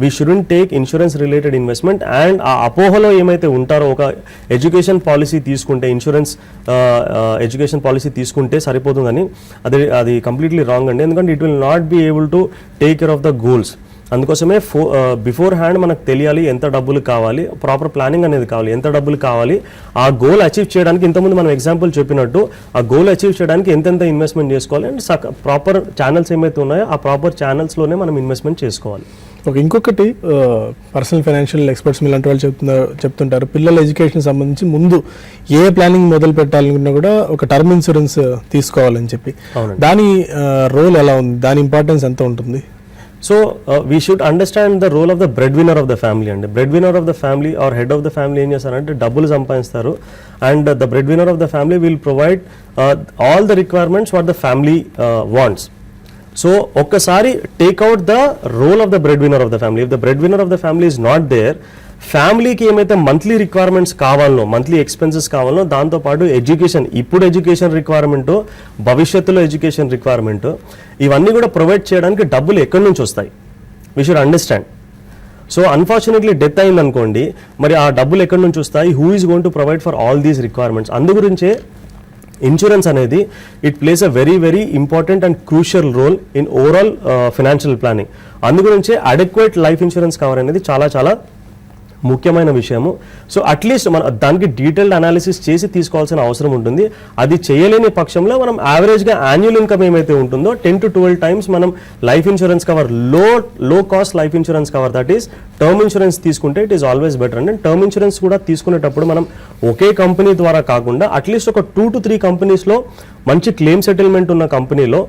Speaker 2: we shouldn't take insurance related investment. And ఆ అపోహలో ఏమైతే ఉంటారో ఒక ఎడ్యుకేషన్ పాలసీ తీసుకుంటే, ఇన్సూరెన్స్ ఎడ్యుకేషన్ పాలసీ తీసుకుంటే సరిపోతుందని, అది కంప్లీట్లీ రాంగ్ అండి. ఎందుకంటే it will not be able to take care of the goals. అందుకోసమే బిఫోర్ హ్యాండ్ మనకు తెలియాలి ఎంత డబ్బులు కావాలి, ప్రాపర్ ప్లానింగ్ అనేది కావాలి, ఎంత డబ్బులు కావాలి, ఆ గోల్ అచీవ్ చేయడానికి ఇంతకుముందు మనం ఎగ్జాంపుల్ చెప్పినట్టు ఆ గోల్ అచీవ్ చేయడానికి ఎంతెంత ఇన్వెస్ట్మెంట్ చేసుకోవాలి, అండ్ ప్రాపర్ ఛానల్స్ ఏమైతే ఉన్నాయో ఆ ప్రాపర్ ఛానల్స్లోనే మనం ఇన్వెస్ట్మెంట్ చేసుకోవాలి.
Speaker 1: ఇంకొకటి పర్సనల్ ఫైనాన్షియల్ ఎక్స్పర్ట్స్ మీలాంటి వాళ్ళు చెప్తుంటారు పిల్లల ఎడ్యుకేషన్ సంబంధించి ముందు ఏ ప్లానింగ్ మొదలు పెట్టాలనుకున్నా కూడా ఒక టర్మ్ ఇన్సూరెన్స్ తీసుకోవాలని చెప్పి, దాని రోల్ ఎలా ఉంది, దాని ఇంపార్టెన్స్ ఎంత ఉంటుంది?
Speaker 2: So we should understand the role of the bread winner of the family అండి. Bread winner of the family or head of the family ఏం చేస్తారంటే డబ్బులు సంపాదిస్తారు. And the bread winner of the family will provide all the requirements what the family wants. So ఒక్కసారి take out the role of the bread winner of the family. If the bread winner of the family is not there, ఫ్యామిలీకి ఏమైతే monthly requirements కావాలనో, monthly expenses కావాలనో, దాంతోపాటు education, ఇప్పుడు education requirement, భవిష్యత్తులో education requirement, ఇవన్నీ కూడా ప్రొవైడ్ చేయడానికి డబ్బులు ఎక్కడి నుంచి వస్తాయి? We should understand. So unfortunately death అయింది అనుకోండి, మరి ఆ డబ్బులు ఎక్కడి నుంచి వస్తాయి? Who is going to provide for all these requirements? అందుగురించే ఇన్సూరెన్స్ అనేది it plays a very very important and crucial role in overall financial planning. అందుగురించే అడెక్వేట్ లైఫ్ ఇన్సూరెన్స్ కవర్ అనేది చాలా చాలా ముఖ్యమైన విషయము. సో అట్లీస్ట్ మన దానికి డీటెయిల్డ్ అనాలిసిస్ చేసి తీసుకోవాల్సిన అవసరం ఉంటుంది. అది చేయలేని పక్షంలో మనం యావరేజ్గా యాన్యువల్ ఇన్కమ్ ఏమైతే ఉంటుందో 10 to 12 times మనం life insurance cover, low cost life insurance cover, that is term insurance తీసుకుంటే it is always better. And term insurance కూడా తీసుకునేటప్పుడు మనం ఒకే కంపెనీ ద్వారా కాకుండా అట్లీస్ట్ ఒక 2 to 3 కంపెనీస్లో, మంచి క్లెయిమ్ సెటిల్మెంట్ ఉన్న కంపెనీలో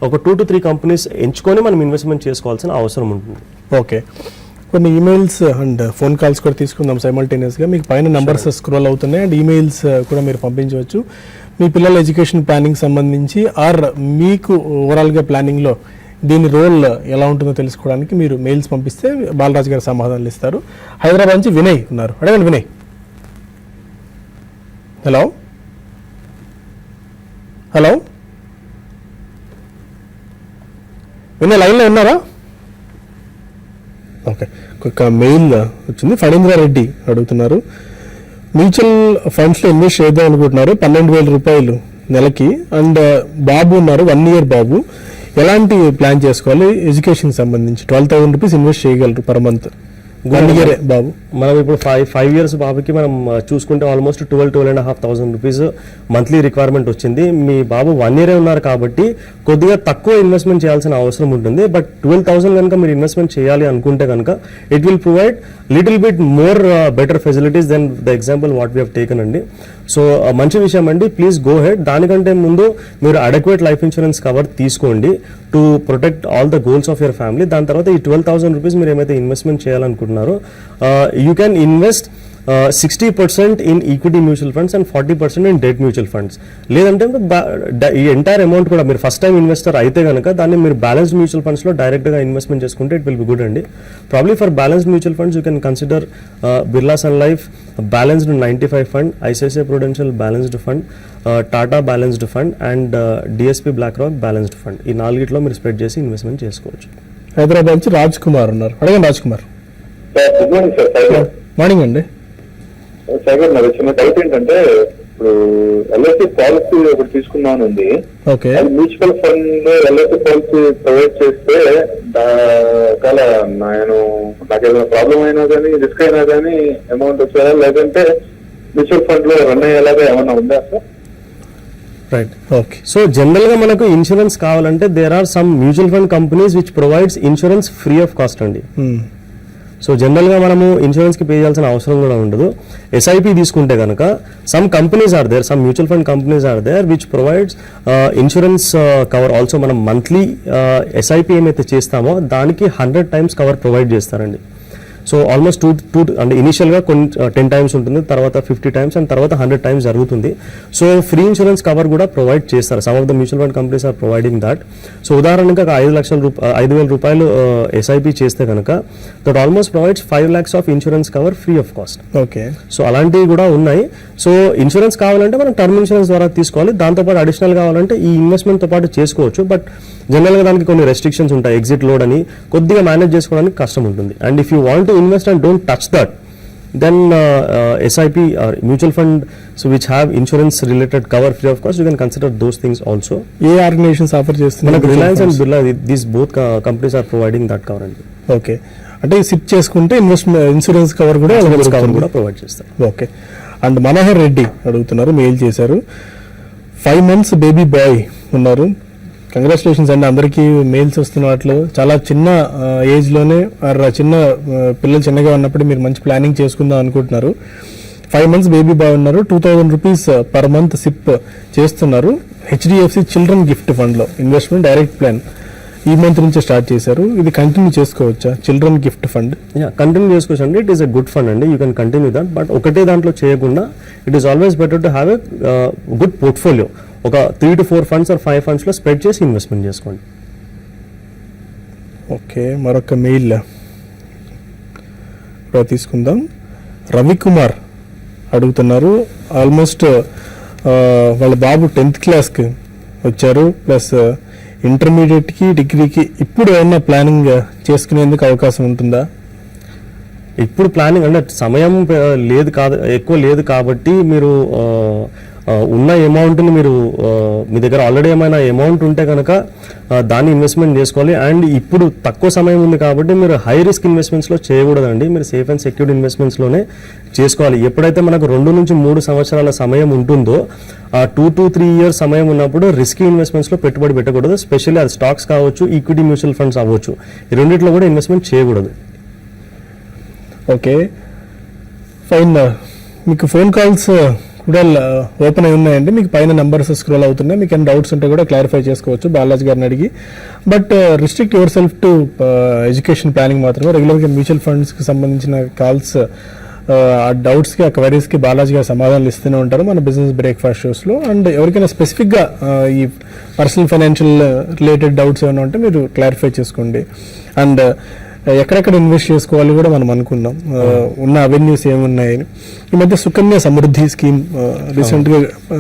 Speaker 2: ఒక 2 to 3 కంపెనీస్ ఎంచుకొని మనం ఇన్వెస్ట్మెంట్ చేసుకోవాల్సిన అవసరం ఉంటుంది.
Speaker 1: ఓకే, కొన్ని ఈమెయిల్స్ అండ్ ఫోన్ కాల్స్ కూడా తీసుకుందాం సైమల్టేనియస్గా. మీకు పైన నంబర్స్ స్క్రోల్ అవుతున్నాయి అండ్ ఈమెయిల్స్ కూడా మీరు పంపించవచ్చు. మీ పిల్లల ఎడ్యుకేషన్ ప్లానింగ్ సంబంధించి ఆర్ మీకు ఓవరాల్గా ప్లానింగ్లో దీని రోల్ ఎలా ఉంటుందో తెలుసుకోవడానికి మీరు మెయిల్స్ పంపిస్తే బాలరాజు గారు సమాధానాలు ఇస్తారు. హైదరాబాద్ నుంచి వినయ్ ఉన్నారు, అడగండి వినయ్. హలో హలో వినయ్, లైన్లో ఉన్నారా? ఓకే, ఒక మెయిల్ వచ్చింది. ఫణీంద్రారెడ్డి అడుగుతున్నారు, మ్యూచువల్ ఫండ్స్లో ఇన్వెస్ట్ చేద్దాం అనుకుంటున్నారు, 12,000 రూపాయలు నెలకి, అండ్ బాబు ఉన్నారు, 1 year బాబు. ఎలాంటి ప్లాన్ చేసుకోవాలి? ఎడ్యుకేషన్ సంబంధించి 12,000 రూపీస్ ఇన్వెస్ట్ చేయగలరు పర్ మంత్. 1 year బాబు.
Speaker 2: మనం ఇప్పుడు 5 years బాబుకి మనం చూసుకుంటే ఆల్మోస్ట్ 12,500 రూపీస్ మంత్లీ రిక్వైర్మెంట్ వచ్చింది. మీ బాబు 1 year ఉన్నారు కాబట్టి కొద్దిగా తక్కువ ఇన్వెస్ట్మెంట్ చేయాల్సిన అవసరం ఉంటుంది. బట్ 12,000 కనుక మీరు ఇన్వెస్ట్మెంట్ చేయాలి అనుకుంటే కనుక it will provide little bit more better facilities then the example what we have taken అండి. సో మంచి విషయం అండి, ప్లీజ్ గో హెడ్. దానికంటే ముందు మీరు అడెక్వేట్ లైఫ్ ఇన్సూరెన్స్ కవర్ తీసుకోండి to protect all the goals of your family. దాని తర్వాత ఈ 12,000 రూపీస్ మీరు ఏమైతే ఇన్వెస్ట్మెంట్ చేయాలనుకుంటున్నారో, you can invest 60% in equity mutual funds and 40% in debt mutual funds. లేదంటే ఈ ఎంటైర్ అమౌంట్ కూడా మీరు ఫస్ట్ టైం ఇన్వెస్టర్ అయితే కనుక దాన్ని మీరు బ్యాలెన్స్డ్ మ్యూచువల్ ఫండ్స్లో డైరెక్ట్గా ఇన్వెస్ట్మెంట్ చేసుకుంటే ఇట్ విల్ బి గుడ్ అండి. Probably for balanced mutual funds you can consider Birla Sun Life balanced 95 fund, ICICI Prudential balanced fund, Tata balanced fund and DSP BlackRock balanced fund. ఈ 4 మీరు spread చేసి investment చేసుకోవచ్చు.
Speaker 1: హైదరాబాద్ నుంచి రాజ్ కుమార్ ఉన్నారు, అడగండి Raj Kumar.
Speaker 3: Good morning sir.
Speaker 1: Morning అండి.
Speaker 3: సాగర్, నాది చిన్న డౌట్ ఏంటంటే, ఇప్పుడు ఎల్ఐసి పాలసీ ఒకటి తీసుకున్నాను ఉంది.
Speaker 1: ఓకే,
Speaker 3: అది mutual fund LIC policy provide చేస్తే ఒకవేళ నాకు ఏదైనా ప్రాబ్లం అయినా కానీ, రిస్క్ అయినా కానీ అమౌంట్ వచ్చేలా, లేదంటే మ్యూచువల్ ఫండ్ లో రన్ అయ్యేలాగా ఏమైనా ఉందా sir?
Speaker 1: Right, okay.
Speaker 2: So general గా మనకు ఇన్సూరెన్స్ కావాలంటే there are some mutual fund companies which provides insurance free of cost అండి. సో జనరల్గా మనము ఇన్సూరెన్స్కి పే చేయాల్సిన అవసరం కూడా ఉండదు. ఎస్ఐపి తీసుకుంటే కనుక some companies are there, some mutual fund companies are there which provides insurance cover also. మనం మంత్లీ ఎస్ఐపి ఏమైతే చేస్తామో దానికి 100 times కవర్ ప్రొవైడ్ చేస్తారండి. సో ఆల్మోస్ట్ టూ అంటే ఇనిషియల్గా 10 times ఉంటుంది, తర్వాత 50 times అండ్ తర్వాత 100 times జరుగుతుంది. సో ఫ్రీ ఇన్సూరెన్స్ కవర్ కూడా ప్రొవైడ్ చేస్తారు. Some of the mutual fund companies are providing that. So ఉదాహరణగా 5,000 రూపాయలు ఎస్ఐపి చేస్తే కనుక that almost provides 5 lakhs of insurance cover free of cost.
Speaker 1: Okay,
Speaker 2: so అలాంటివి కూడా ఉన్నాయి. సో ఇన్సూరెన్స్ కావాలంటే మనం టర్మ్ ఇన్సూరెన్స్ ద్వారా తీసుకోవాలి. దాంతోపాటు అడిషనల్ కావాలంటే ఈ ఇన్వెస్ట్మెంట్తో పాటు చేసుకోవచ్చు. బట్ జనరల్గా దానికి కొన్ని రెస్ట్రిక్షన్స్ ఉంటాయి. ఎగ్జిట్ లోడ్ అని కొద్దిగా మేనేజ్ చేసుకోవడానికి కష్టం ఉంటుంది. And if you want to invest and don't touch that, then SIP or mutual fund which have insurance related cover free of cost, you can consider those things also.
Speaker 1: ఏ organisations offer చేస్తున్నారు?
Speaker 2: మనకు Reliance and Birla, these both companies are providing that cover అండి.
Speaker 1: Okay, అంటే SIP చేసుకుంటే insurance cover కూడా
Speaker 2: provide చేస్తారు.
Speaker 1: Okay. And Manohar Reddy అడుగుతున్నారు, mail చేశారు, 5 months బేబీ బాయ్ ఉన్నారు. కంగ్రాచులేషన్స్ అండి, అందరికీ మెయిల్స్ వస్తున్న వాటిలో చాలా చిన్న ఏజ్లోనే చిన్న పిల్లలు చిన్నగా ఉన్నప్పుడు మీరు మంచి ప్లానింగ్ చేసుకుందాం అనుకుంటున్నారు. 5 months బేబీ బాయ్ ఉన్నారు, 2,000 రూపీస్ పర్ మంత్ సిప్ చేస్తున్నారు. హెచ్డిఎఫ్సి చిల్డ్రన్ గిఫ్ట్ ఫండ్లో ఇన్వెస్ట్మెంట్ డైరెక్ట్ ప్లాన్ ఈ మంత్ నుంచి స్టార్ట్ చేశారు. ఇది కంటిన్యూ చేసుకోవచ్చా? చిల్డ్రన్ గిఫ్ట్ ఫండ్
Speaker 2: కంటిన్యూ చేసుకోవచ్చు అండి. It is a good fund అండి, you can continue that. But ఒకటే దాంట్లో చేయకుండా it is always better to have a good portfolio. ఒక 3 to 4 funds or 5 funds లో స్ప్రెడ్ చేసి ఇన్వెస్ట్మెంట్ చేసుకోండి.
Speaker 1: ఓకే, మరొక మెయిల్ తీసుకుందాం. రవికుమార్ అడుగుతున్నారు. ఆల్మోస్ట్ వాళ్ళ బాబు 10th క్లాస్కి వచ్చారు, ప్లస్ ఇంటర్మీడియట్కి డిగ్రీకి ఇప్పుడు ఏమన్నా ప్లానింగ్ చేసుకునేందుకు అవకాశం ఉంటుందా?
Speaker 2: ఇప్పుడు ప్లానింగ్ అంటే సమయం ఎక్కువ లేదు కాబట్టి మీరు ఉన్న అమౌంట్ని మీరు మీ దగ్గర ఆల్రెడీ ఏమైనా అమౌంట్ ఉంటే కనుక దాన్ని ఇన్వెస్ట్మెంట్ చేసుకోవాలి. అండ్ ఇప్పుడు తక్కువ సమయం ఉంది కాబట్టి మీరు హై రిస్క్ ఇన్వెస్ట్మెంట్స్లో చేయకూడదండి. మీరు సేఫ్ అండ్ సెక్యూర్డ్ ఇన్వెస్ట్మెంట్స్లోనే చేసుకోవాలి. ఎప్పుడైతే మనకు 2 నుంచి 3 సంవత్సరాల సమయం ఉంటుందో, 2 to 3 years సమయం ఉన్నప్పుడు రిస్కీ ఇన్వెస్ట్మెంట్స్లో పెట్టుబడి పెట్టకూడదు. స్పెషల్లీ అది స్టాక్స్ కావచ్చు, ఈక్విటీ మ్యూచువల్ ఫండ్స్ అవ్వచ్చు, ఈ రెండిట్లో కూడా ఇన్వెస్ట్మెంట్ చేయకూడదు.
Speaker 1: Okay fine. మీకు ఫోన్ కాల్స్ కూడా ఓపెన్ అయి ఉన్నాయండి. మీకు పైన నెంబర్స్ స్క్రోల్ అవుతున్నాయి. మీకు ఏమైనా డౌట్స్ ఉంటే కూడా క్లారిఫై చేసుకోవచ్చు బాలాజీ గారిని అడిగి. But restrict your self to education planning మాత్రమే. రెగ్యులర్గా మ్యూచువల్ ఫండ్స్కి సంబంధించిన కాల్స్, ఆ డౌట్స్కి, ఆ క్వైరీస్కి బాలాజీ గారు సమాధానాలు ఇస్తూనే ఉంటారు మన బిజినెస్ బ్రేక్ఫాస్ట్ షోస్లో. అండ్ ఎవరికైనా స్పెసిఫిక్గా ఈ పర్సనల్ ఫైనాన్షియల్ రిలేటెడ్ డౌట్స్ ఏమైనా ఉంటే మీరు క్లారిఫై చేసుకోండి. అండ్ ఎక్కడెక్కడ ఇన్వెస్ట్ చేసుకోవాలి కూడా మనం అనుకుందాం, ఉన్న అవెన్యూస్ ఏమున్నాయని. ఈ మధ్య సుకన్య సమృద్ధి స్కీమ్ రీసెంట్గా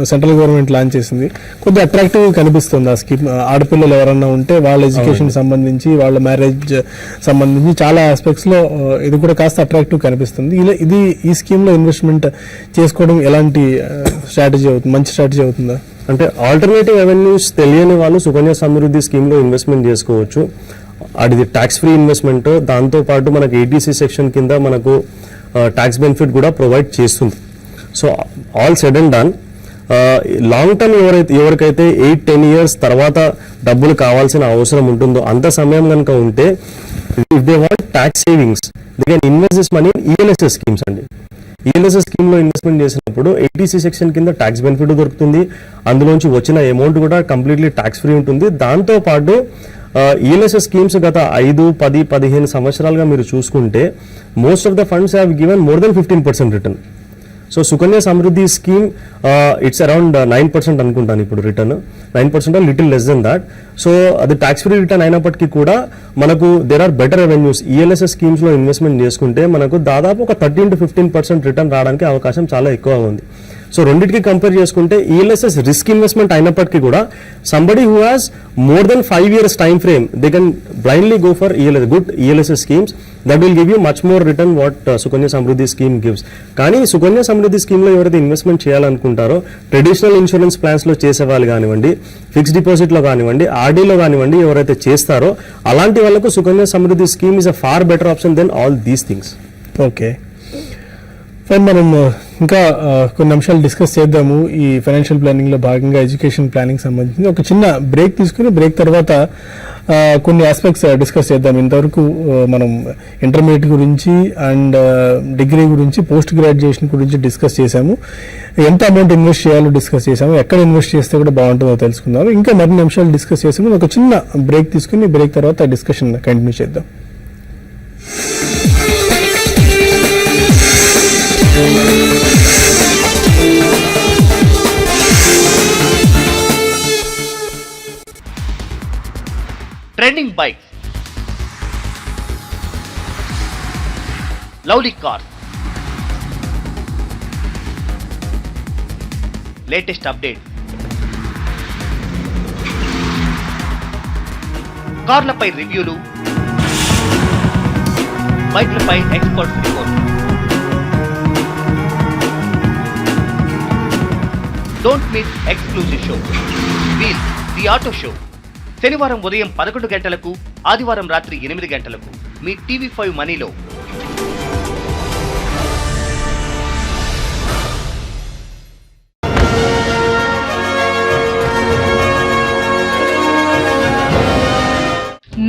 Speaker 1: సెంట్రల్ గవర్నమెంట్ లాంచ్ చేసింది. కొద్దిగా అట్రాక్టివ్ కనిపిస్తుంది ఆ స్కీమ్. ఆడపిల్లలు ఎవరన్నా ఉంటే వాళ్ళ ఎడ్యుకేషన్ సంబంధించి, వాళ్ళ మ్యారేజ్ సంబంధించి చాలా ఆస్పెక్ట్స్లో ఇది కూడా కాస్త అట్రాక్టివ్ కనిపిస్తుంది. ఇది ఈ స్కీమ్లో ఇన్వెస్ట్మెంట్ చేసుకోవడం ఎలాంటి స్ట్రాటజీ అవుతుంది, మంచి స్ట్రాటజీ అవుతుందా?
Speaker 2: అంటే ఆల్టర్నేటివ్ అవెన్యూస్ తెలియని వాళ్ళు సుకన్య సమృద్ధి స్కీమ్లో ఇన్వెస్ట్మెంట్ చేసుకోవచ్చు. అది ట్యాక్స్ ఫ్రీ ఇన్వెస్ట్మెంట్. దాంతోపాటు మనకు ఏటీసీ సెక్షన్ కింద మనకు ట్యాక్స్ బెనిఫిట్ కూడా ప్రొవైడ్ చేస్తుంది. So all said and done, long term ఎవరికైతే 8-10 years తర్వాత డబ్బులు కావాల్సిన అవసరం ఉంటుందో, అంత సమయం కనుక ఉంటే, if they want tax savings they can invest this money in ELSS schemes అండి. ఈఎల్ఎస్ఎస్ స్కీమ్లో ఇన్వెస్ట్మెంట్ చేసినప్పుడు ఏటీసీ సెక్షన్ కింద ట్యాక్స్ బెనిఫిట్ దొరుకుతుంది. అందులోంచి వచ్చిన అమౌంట్ కూడా కంప్లీట్లీ ట్యాక్స్ ఫ్రీ ఉంటుంది. దాంతోపాటు ఈఎల్ఎస్ఎస్ స్కీమ్స్ గత 5, 10, 15 సంవత్సరాలుగా మీరు చూసుకుంటే most of the funds have given more than 15% return. So Sukanya Samriddhi scheme it's around 9% అనుకుంటాను ఇప్పుడు return, 9% little less than that. So అది ట్యాక్స్ ఫ్రీ రిటర్న్ అయినప్పటికీ కూడా మనకు there are better revenues. ELSS స్కీమ్స్లో ఇన్వెస్ట్మెంట్ చేసుకుంటే మనకు దాదాపు ఒక 13 to 15% రిటర్న్ రావడానికి అవకాశం చాలా ఎక్కువ ఉంది. సో రెండింటికి కంపేర్ చేసుకుంటే ఈఎల్ఎస్ఎస్ రిస్క్ ఇన్వెస్ట్మెంట్ అయినప్పటికీ కూడా somebody who has more than 5 years time frame they can blindly go for good ELSS schemes that will give you much more return what Sukanya Samriddhi scheme gives. కానీ సుకన్య సమృద్ధి స్కీమ్లో ఎవరైతే investment చేయాలనుకుంటారో, traditional insurance ప్లాన్స్లో చేసేవాళ్ళు కానివ్వండి, fixed డిపాజిట్లో కానివ్వండి, ఆర్డీలో కానివ్వండి, ఎవరైతే చేస్తారో అలాంటి వాళ్ళకు Sukanya Samriddhi scheme is a far better option than all these things.
Speaker 1: Okay fine. మనం ఇంకా కొన్ని అంశాలు డిస్కస్ చేద్దాము ఈ ఫైనాన్షియల్ ప్లానింగ్లో భాగంగా. ఎడ్యుకేషన్ ప్లానింగ్ సంబంధించి ఒక చిన్న బ్రేక్ తీసుకుని, బ్రేక్ తర్వాత కొన్ని ఆస్పెక్ట్స్ డిస్కస్ చేద్దాం. ఇంతవరకు మనం ఇంటర్మీడియట్ గురించి అండ్ డిగ్రీ గురించి, పోస్ట్ గ్రాడ్యుయేషన్ గురించి డిస్కస్ చేశాము. ఎంత అమౌంట్ ఇన్వెస్ట్ చేయాలో డిస్కస్ చేశాము. ఎక్కడ ఇన్వెస్ట్ చేస్తే కూడా బాగుంటుందో తెలుసుకుందాము. ఇంకా మరిన్ని అంశాలు డిస్కస్ చేసాము. ఒక చిన్న బ్రేక్ తీసుకుని, బ్రేక్ తర్వాత డిస్కషన్ కంటిన్యూ చేద్దాం.
Speaker 4: Trending bikes, lovely cars, latest update, కార్లపై రివ్యూలు, బైక్లపై experts report. Don't miss exclusive show wheel the auto show. శనివారం ఉదయం 11 గంటలకు, ఆదివారం రాత్రి 8 గంటలకు మీ టీవీ5 మనీలో.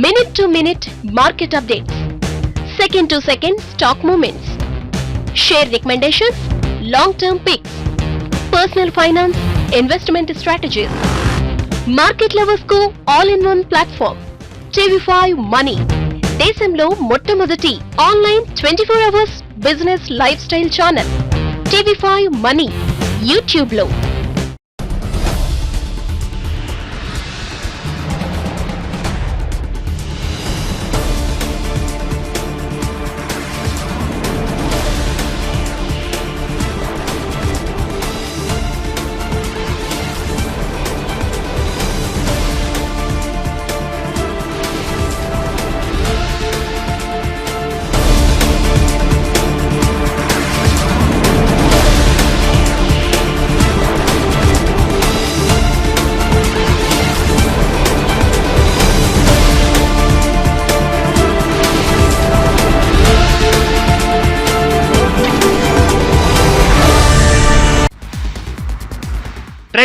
Speaker 5: Minute to minute market updates, second to second stock movements, share recommendations, long-term picks, personal finance, investment strategies. Market lovers కు all in one platform TV five money. దేశంలో మొట్టమొదటి online 24 hours business lifestyle channel TV five money YouTube లో.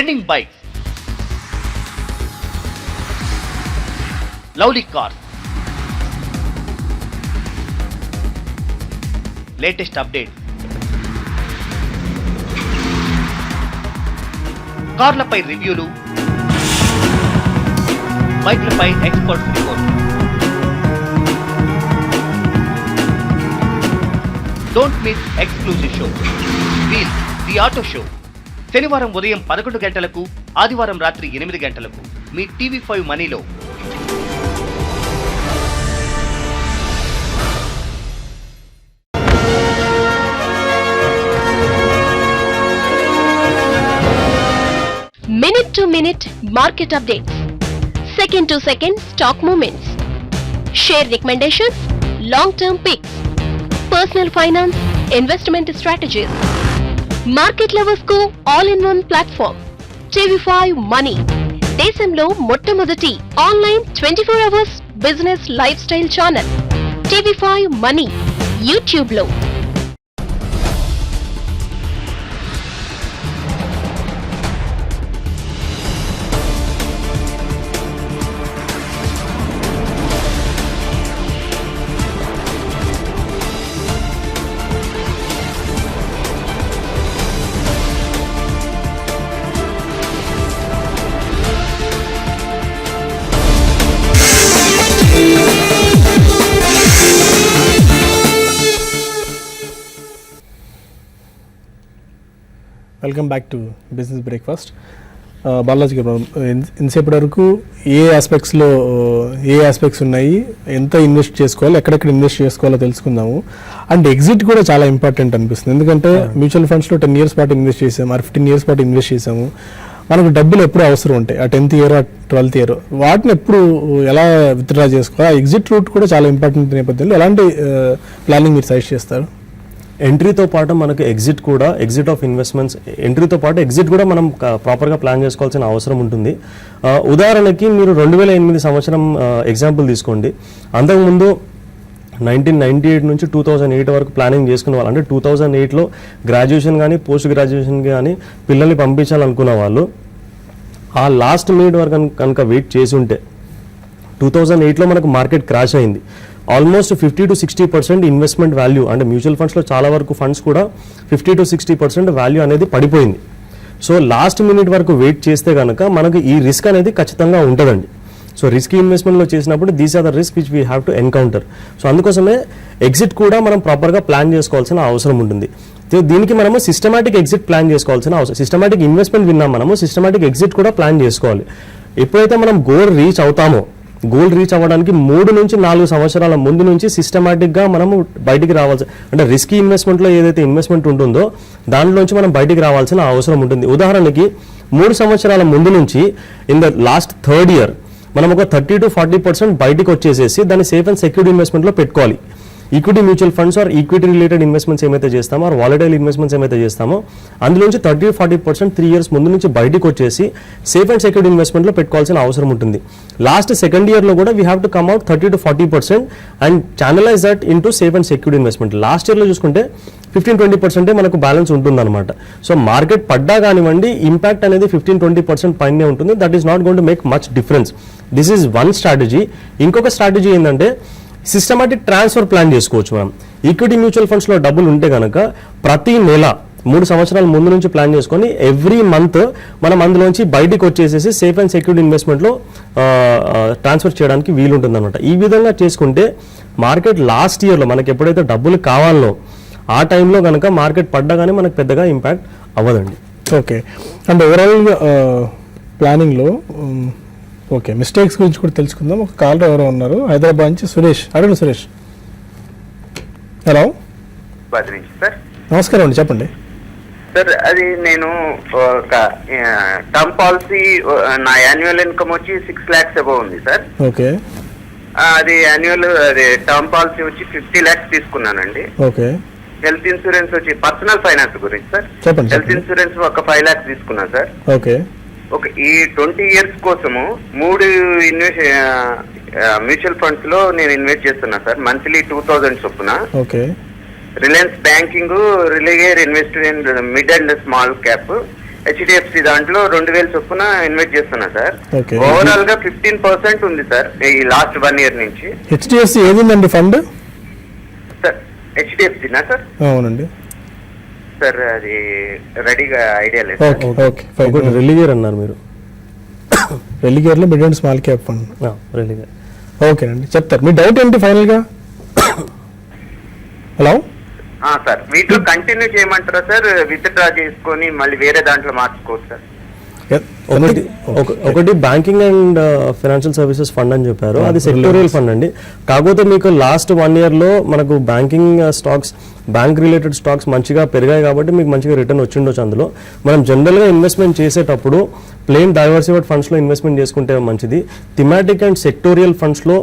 Speaker 4: Trending bikes, lovely cars, latest updates, కార్లపై రివ్యూలు, బైక్లపై experts report. Don't miss exclusive show wheel the auto show. శనివారం ఉదయం 11 గంటలకు, ఆదివారం రాత్రి 8 గంటలకు మీ TV5 మనీలో.
Speaker 5: Minute to minute market updates. Second to second stock movements. Share recommendations, long-term picks, personal finance, investment strategies. Market lovers ko all-in-one platform. TV5 Money. దేశంలో మొట్టమొదటి online 24 hours business lifestyle channel TV5 Money YouTube లో.
Speaker 1: Welcome back to business breakfast. Balaji garu, ఇంతసేపటి వరకు ఏ aspects ఉన్నాయి, ఎంత invest చేసుకోవాలి, ఎక్కడెక్కడ invest చేసుకోవాలో తెలుసుకుందాము. అండ్ ఎగ్జిట్ కూడా చాలా ఇంపార్టెంట్ అనిపిస్తుంది. ఎందుకంటే మ్యూచువల్ ఫండ్స్లో 10 years పాటు ఇన్వెస్ట్ చేసాము, 15 years పాటు ఇన్వెస్ట్ చేసాము. మనకు డబ్బులు ఎప్పుడు అవసరం ఉంటాయి, ఆ 10th year, 12th year, వాటిని ఎప్పుడు ఎలా విత్డ్రా చేసుకోవాలి, ఆ ఎగ్జిట్ రూట్ కూడా చాలా ఇంపార్టెంట్ నేపథ్యంలో ఎలాంటి ప్లానింగ్ మీరు సజెస్ట్ చేస్తారు?
Speaker 2: ఎంట్రీతో పాటు మనకు ఎగ్జిట్ ఆఫ్ ఇన్వెస్ట్మెంట్స్, ఎంట్రీతో పాటు ఎగ్జిట్ కూడా మనం ప్రాపర్గా ప్లాన్ చేసుకోవాల్సిన అవసరం ఉంటుంది. ఉదాహరణకి మీరు 2008 సంవత్సరం ఎగ్జాంపుల్ తీసుకోండి. అంతకుముందు 1998 నుంచి 2008 వరకు ప్లానింగ్ చేసుకునే వాళ్ళు, అంటే 2008లో గ్రాడ్యుయేషన్ కానీ పోస్ట్ గ్రాడ్యుయేషన్ కానీ పిల్లల్ని పంపించాలనుకున్న వాళ్ళు ఆ లాస్ట్ మినిట్ వరకు కనుక వెయిట్ చేసి ఉంటే 2008లో మనకు మార్కెట్ క్రాష్ అయింది. ఆల్మోస్ట్ 50 to 60% ఇన్వెస్ట్మెంట్ వాల్యూ, అంటే మ్యూచువల్ ఫండ్స్లో చాలా వరకు ఫండ్స్ కూడా 50 to 60% వాల్యూ అనేది పడిపోయింది. సో లాస్ట్ మినిట్ వరకు వెయిట్ చేస్తే కనుక మనకు ఈ రిస్క్ అనేది ఖచ్చితంగా ఉంటుందండి. సో రిస్క్ ఇన్వెస్ట్మెంట్లో చేసినప్పుడు these are the risk which we have to encounter. So అందుకోసమే ఎగ్జిట్ కూడా మనం ప్రాపర్గా ప్లాన్ చేసుకోవాల్సిన అవసరం ఉంటుంది. దీనికి మనము సిస్టమాటిక్ ఎగ్జిట్ ప్లాన్ చేసుకోవాల్సిన అవసరం. సిస్టమాటిక్ ఇన్వెస్ట్మెంట్ విన్నాం, మనము సిస్టమాటిక్ ఎగ్జిట్ కూడా ప్లాన్ చేసుకోవాలి. ఎప్పుడైతే మనం గోల్ రీచ్ అవ్వడానికి 3 నుంచి 4 సంవత్సరాల ముందు నుంచి సిస్టమాటిక్గా మనము బయటికి రావాల్సి, అంటే రిస్కీ ఇన్వెస్ట్మెంట్లో ఏదైతే ఇన్వెస్ట్మెంట్ ఉంటుందో దాంట్లోంచి మనం బయటికి రావాల్సిన అవసరం ఉంటుంది. ఉదాహరణకి 3 సంవత్సరాల ముందు నుంచి in the last 3rd year మనం ఒక 30 to 40% బయటికి వచ్చేసేసి దాన్ని సేఫ్ అండ్ సెక్యూర్డ్ ఇన్వెస్ట్మెంట్లో పెట్టుకోవాలి. Equity mutual funds or equity related investments ఏమైతే చేస్తామో, ఆర్ వాలటైల్ ఇన్వెస్ట్మెంట్స్ ఏమైతే చేస్తామో అందులోంచి 30 to 40% 3 years ముందు నుంచి బయటికి వచ్చేసి సేఫ్ అండ్ సెక్యూర్డ్ ఇన్వెస్ట్మెంట్లో పెట్టుకోవాల్సిన అవసరం ఉంటుంది. లాస్ట్ 2nd year లో కూడా we have to come out 30 to 40% and channelise that into safe and secured investment. Last ఇయర్లో చూసుకుంటే 15-20% మనకు బ్యాలెన్స్ ఉంటుందన్నమాట. సో మార్కెట్ పడ్డా కానివ్వండి, ఇంపాక్ట్ అనేది 15-20% పైనే ఉంటుంది. That is not going to make much difference. This is one strategy. ఇంకొక స్ట్రాటజీ ఏంటంటే సిస్టమాటిక్ ట్రాన్స్ఫర్ ప్లాన్ చేసుకోవచ్చు. మనం ఈక్విటీ మ్యూచువల్ ఫండ్స్లో డబ్బులు ఉంటే కనుక ప్రతి నెల 3 సంవత్సరాల ముందు నుంచి ప్లాన్ చేసుకొని ఎవ్రీ మంత్ మనం అందులోంచి బయటికి వచ్చేసేసి సేఫ్ అండ్ సెక్యూర్డ్ ఇన్వెస్ట్మెంట్లో ట్రాన్స్ఫర్ చేయడానికి వీలుంటుంది అనమాట. ఈ విధంగా చేసుకుంటే మార్కెట్ లాస్ట్ ఇయర్లో మనకి ఎప్పుడైతే డబ్బులు కావాలో ఆ టైంలో కనుక మార్కెట్ పడ్డా కానీ మనకు పెద్దగా ఇంపాక్ట్ అవ్వదండి.
Speaker 1: ఓకే. అండ్ ఓవరాల్గా ప్లానింగ్లో ఓకే మిస్టేక్స్ గురించి కూడా తెలుసుకుందాం. ఒక కాలర్ ఎవరో ఉన్నారు హైదరాబాద్ నుంచి, సురేష్. అడగండి సురేష్. Hello
Speaker 6: sir.
Speaker 1: నమస్కారం అండి, చెప్పండి
Speaker 6: సార్. అది నేను ఒక టర్మ్ పాలసీ, నా యాన్యువల్ ఇన్కమ్ వచ్చి 6 lakhs అబౌవ్ ఉంది సార్.
Speaker 1: ఓకే.
Speaker 6: అది టర్మ్ పాలసీ వచ్చి 50 lakhs తీసుకున్నానండి.
Speaker 1: ఓకే.
Speaker 6: హెల్త్ ఇన్సూరెన్స్ వచ్చి పర్సనల్ ఫైనాన్స్ గురించి సార్.
Speaker 1: చెప్పండి.
Speaker 6: హెల్త్ ఇన్సూరెన్స్ ఒక 5 lakhs తీసుకున్నాను సార్.
Speaker 1: ఓకే.
Speaker 6: ఈ 20 years కోసము 3 మ్యూచువల్ ఫండ్స్ లో నేను ఇన్వెస్ట్ చేస్తున్నా సార్. మంత్లీ 2000 చొప్పున.
Speaker 1: ఓకే.
Speaker 6: రిలయన్స్ బ్యాంకింగ్, రిలయర్ invest in mid and small cap, HDFC దాంట్లో 2000 చొప్పున ఇన్వెస్ట్ చేస్తున్నా సార్.
Speaker 1: Okay.
Speaker 6: ఓవరాల్ గా 15% ఉంది సార్ ఈ లాస్ట్ 1 year నుంచి.
Speaker 1: హెచ్డిఎఫ్సి ఏదిందండి ఫండ్?
Speaker 6: సార్ హెచ్డిఎఫ్సినా సార్?
Speaker 1: అవునండి.
Speaker 6: సార్ అది రెడీగా ఐడియా లేదు.
Speaker 1: Okay okay fine.
Speaker 2: ఒకటి రెలిగేర్ అన్నారు మీరు.
Speaker 1: రెలిగేర్లో mid and small cap fund.
Speaker 2: Religare
Speaker 1: ఓకేనండి, చెప్తారు మీ డౌట్ ఏంటి ఫైనల్గా? హలో
Speaker 6: సార్ వీటిలో కంటిన్యూ చేయమంటారా సార్? విత్ డ్రా చేసుకొని మళ్ళీ వేరే దాంట్లో మార్చుకోవచ్చు సార్?
Speaker 2: ఒకటి banking and financial services fund అని చెప్పారు, అది సెక్టోరియల్ ఫండ్ అండి. కాకపోతే మీకు లాస్ట్ 1 year లో మనకు banking stocks, bank related stocks మంచిగా పెరిగాయి కాబట్టి మీకు మంచిగా రిటర్న్ వచ్చిండొచ్చు. అందులో మనం జనరల్గా ఇన్వెస్ట్మెంట్ చేసేటప్పుడు ప్లెయిన్ డైవర్సిఫైడ్ ఫండ్స్లో ఇన్వెస్ట్మెంట్ చేసుకుంటే మంచిది. థిమాటిక్ అండ్ సెక్టోరియల్ ఫండ్స్లో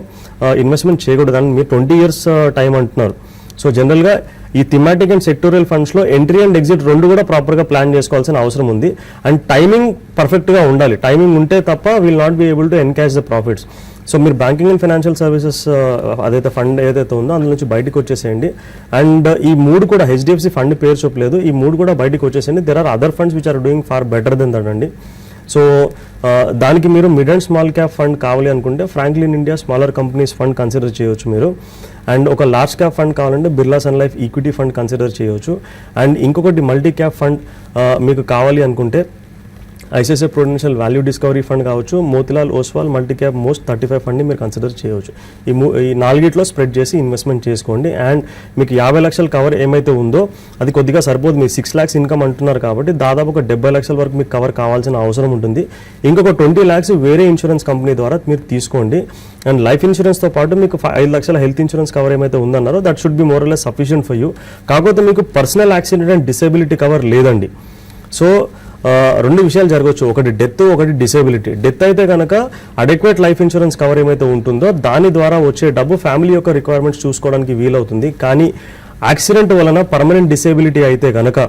Speaker 2: ఇన్వెస్ట్మెంట్ చేయకూడదు అని మీరు 20 years టైం అంటున్నారు. సో జనరల్గా ఈ థిమాటిక్ అండ్ సెక్టోరియల్ ఫండ్స్లో ఎంట్రీ అండ్ ఎగ్జిట్ రెండు కూడా ప్రాపర్గా ప్లాన్ చేసుకోవాల్సిన అవసరం ఉంది. అండ్ టైమింగ్ పర్ఫెక్ట్గా ఉండాలి. టైమింగ్ ఉంటే తప్ప will not be able to encash the profits. So మీరు బ్యాంకింగ్ అండ్ ఫైనాన్షియల్ సర్వీసెస్ అదైతే ఫండ్ ఏదైతే ఉందో అందులో నుంచి బయటకు వచ్చేసేయండి. అండ్ ఈ 3 కూడా హెచ్డిఎఫ్సి ఫండ్ పేరు చెప్పలేదు, ఈ 3 కూడా బయటకు వచ్చేసేయండి. There are other funds which are doing far better than that అండి. సో దానికి మీరు mid and small cap fund కావాలి అనుకుంటే Franklin India smaller companies fund consider చేయవచ్చు మీరు. అండ్ ఒక లార్జ్ క్యాప్ ఫండ్ కావాలంటే Birla Sun Life equity fund consider చేయవచ్చు. అండ్ ఇంకొకటి మల్టీ క్యాప్ ఫండ్ మీకు కావాలి అనుకుంటే ICICI Prudential value discovery fund కావచ్చు, Motilal Oswal multi cap most 35 ఫండ్ని మీరు కన్సిడర్ చేయవచ్చు. ఈ 4 స్ప్రెడ్ చేసి ఇన్వెస్ట్మెంట్ చేసుకోండి. అండ్ మీకు 50 లక్షల కవర్ ఏమైతే ఉందో అది కొద్దిగా సరిపోదు. మీరు 6 lakhs ఇన్కమ్ అంటున్నారు కాబట్టి దాదాపు ఒక 70 లక్షల వరకు మీకు కవర్ కావాల్సిన అవసరం ఉంటుంది. ఇంకొక 20 lakhs వేరే ఇన్సూరెన్స్ కంపెనీ ద్వారా మీరు తీసుకోండి. అండ్ లైఫ్ ఇన్సూరెన్స్తో పాటు మీకు 5 లక్షల హెల్త్ ఇన్సూరెన్స్ కవర్ ఏమైతే ఉందన్నారో that should be more less sufficient for you. కాకపోతే మీకు personal accident and disability cover లేదండి. సో 2 విషయాలు జరగవచ్చు, ఒకటి డెత్, ఒకటి డిసేబిలిటీ. డెత్ అయితే కనుక అడెక్వేట్ లైఫ్ ఇన్సూరెన్స్ కవర్ ఏమైతే ఉంటుందో దాని ద్వారా వచ్చే డబ్బు ఫ్యామిలీ యొక్క రిక్వైర్మెంట్స్ చూసుకోవడానికి వీలవుతుంది. కానీ యాక్సిడెంట్ వలన పర్మనెంట్ డిసేబిలిటీ అయితే కనుక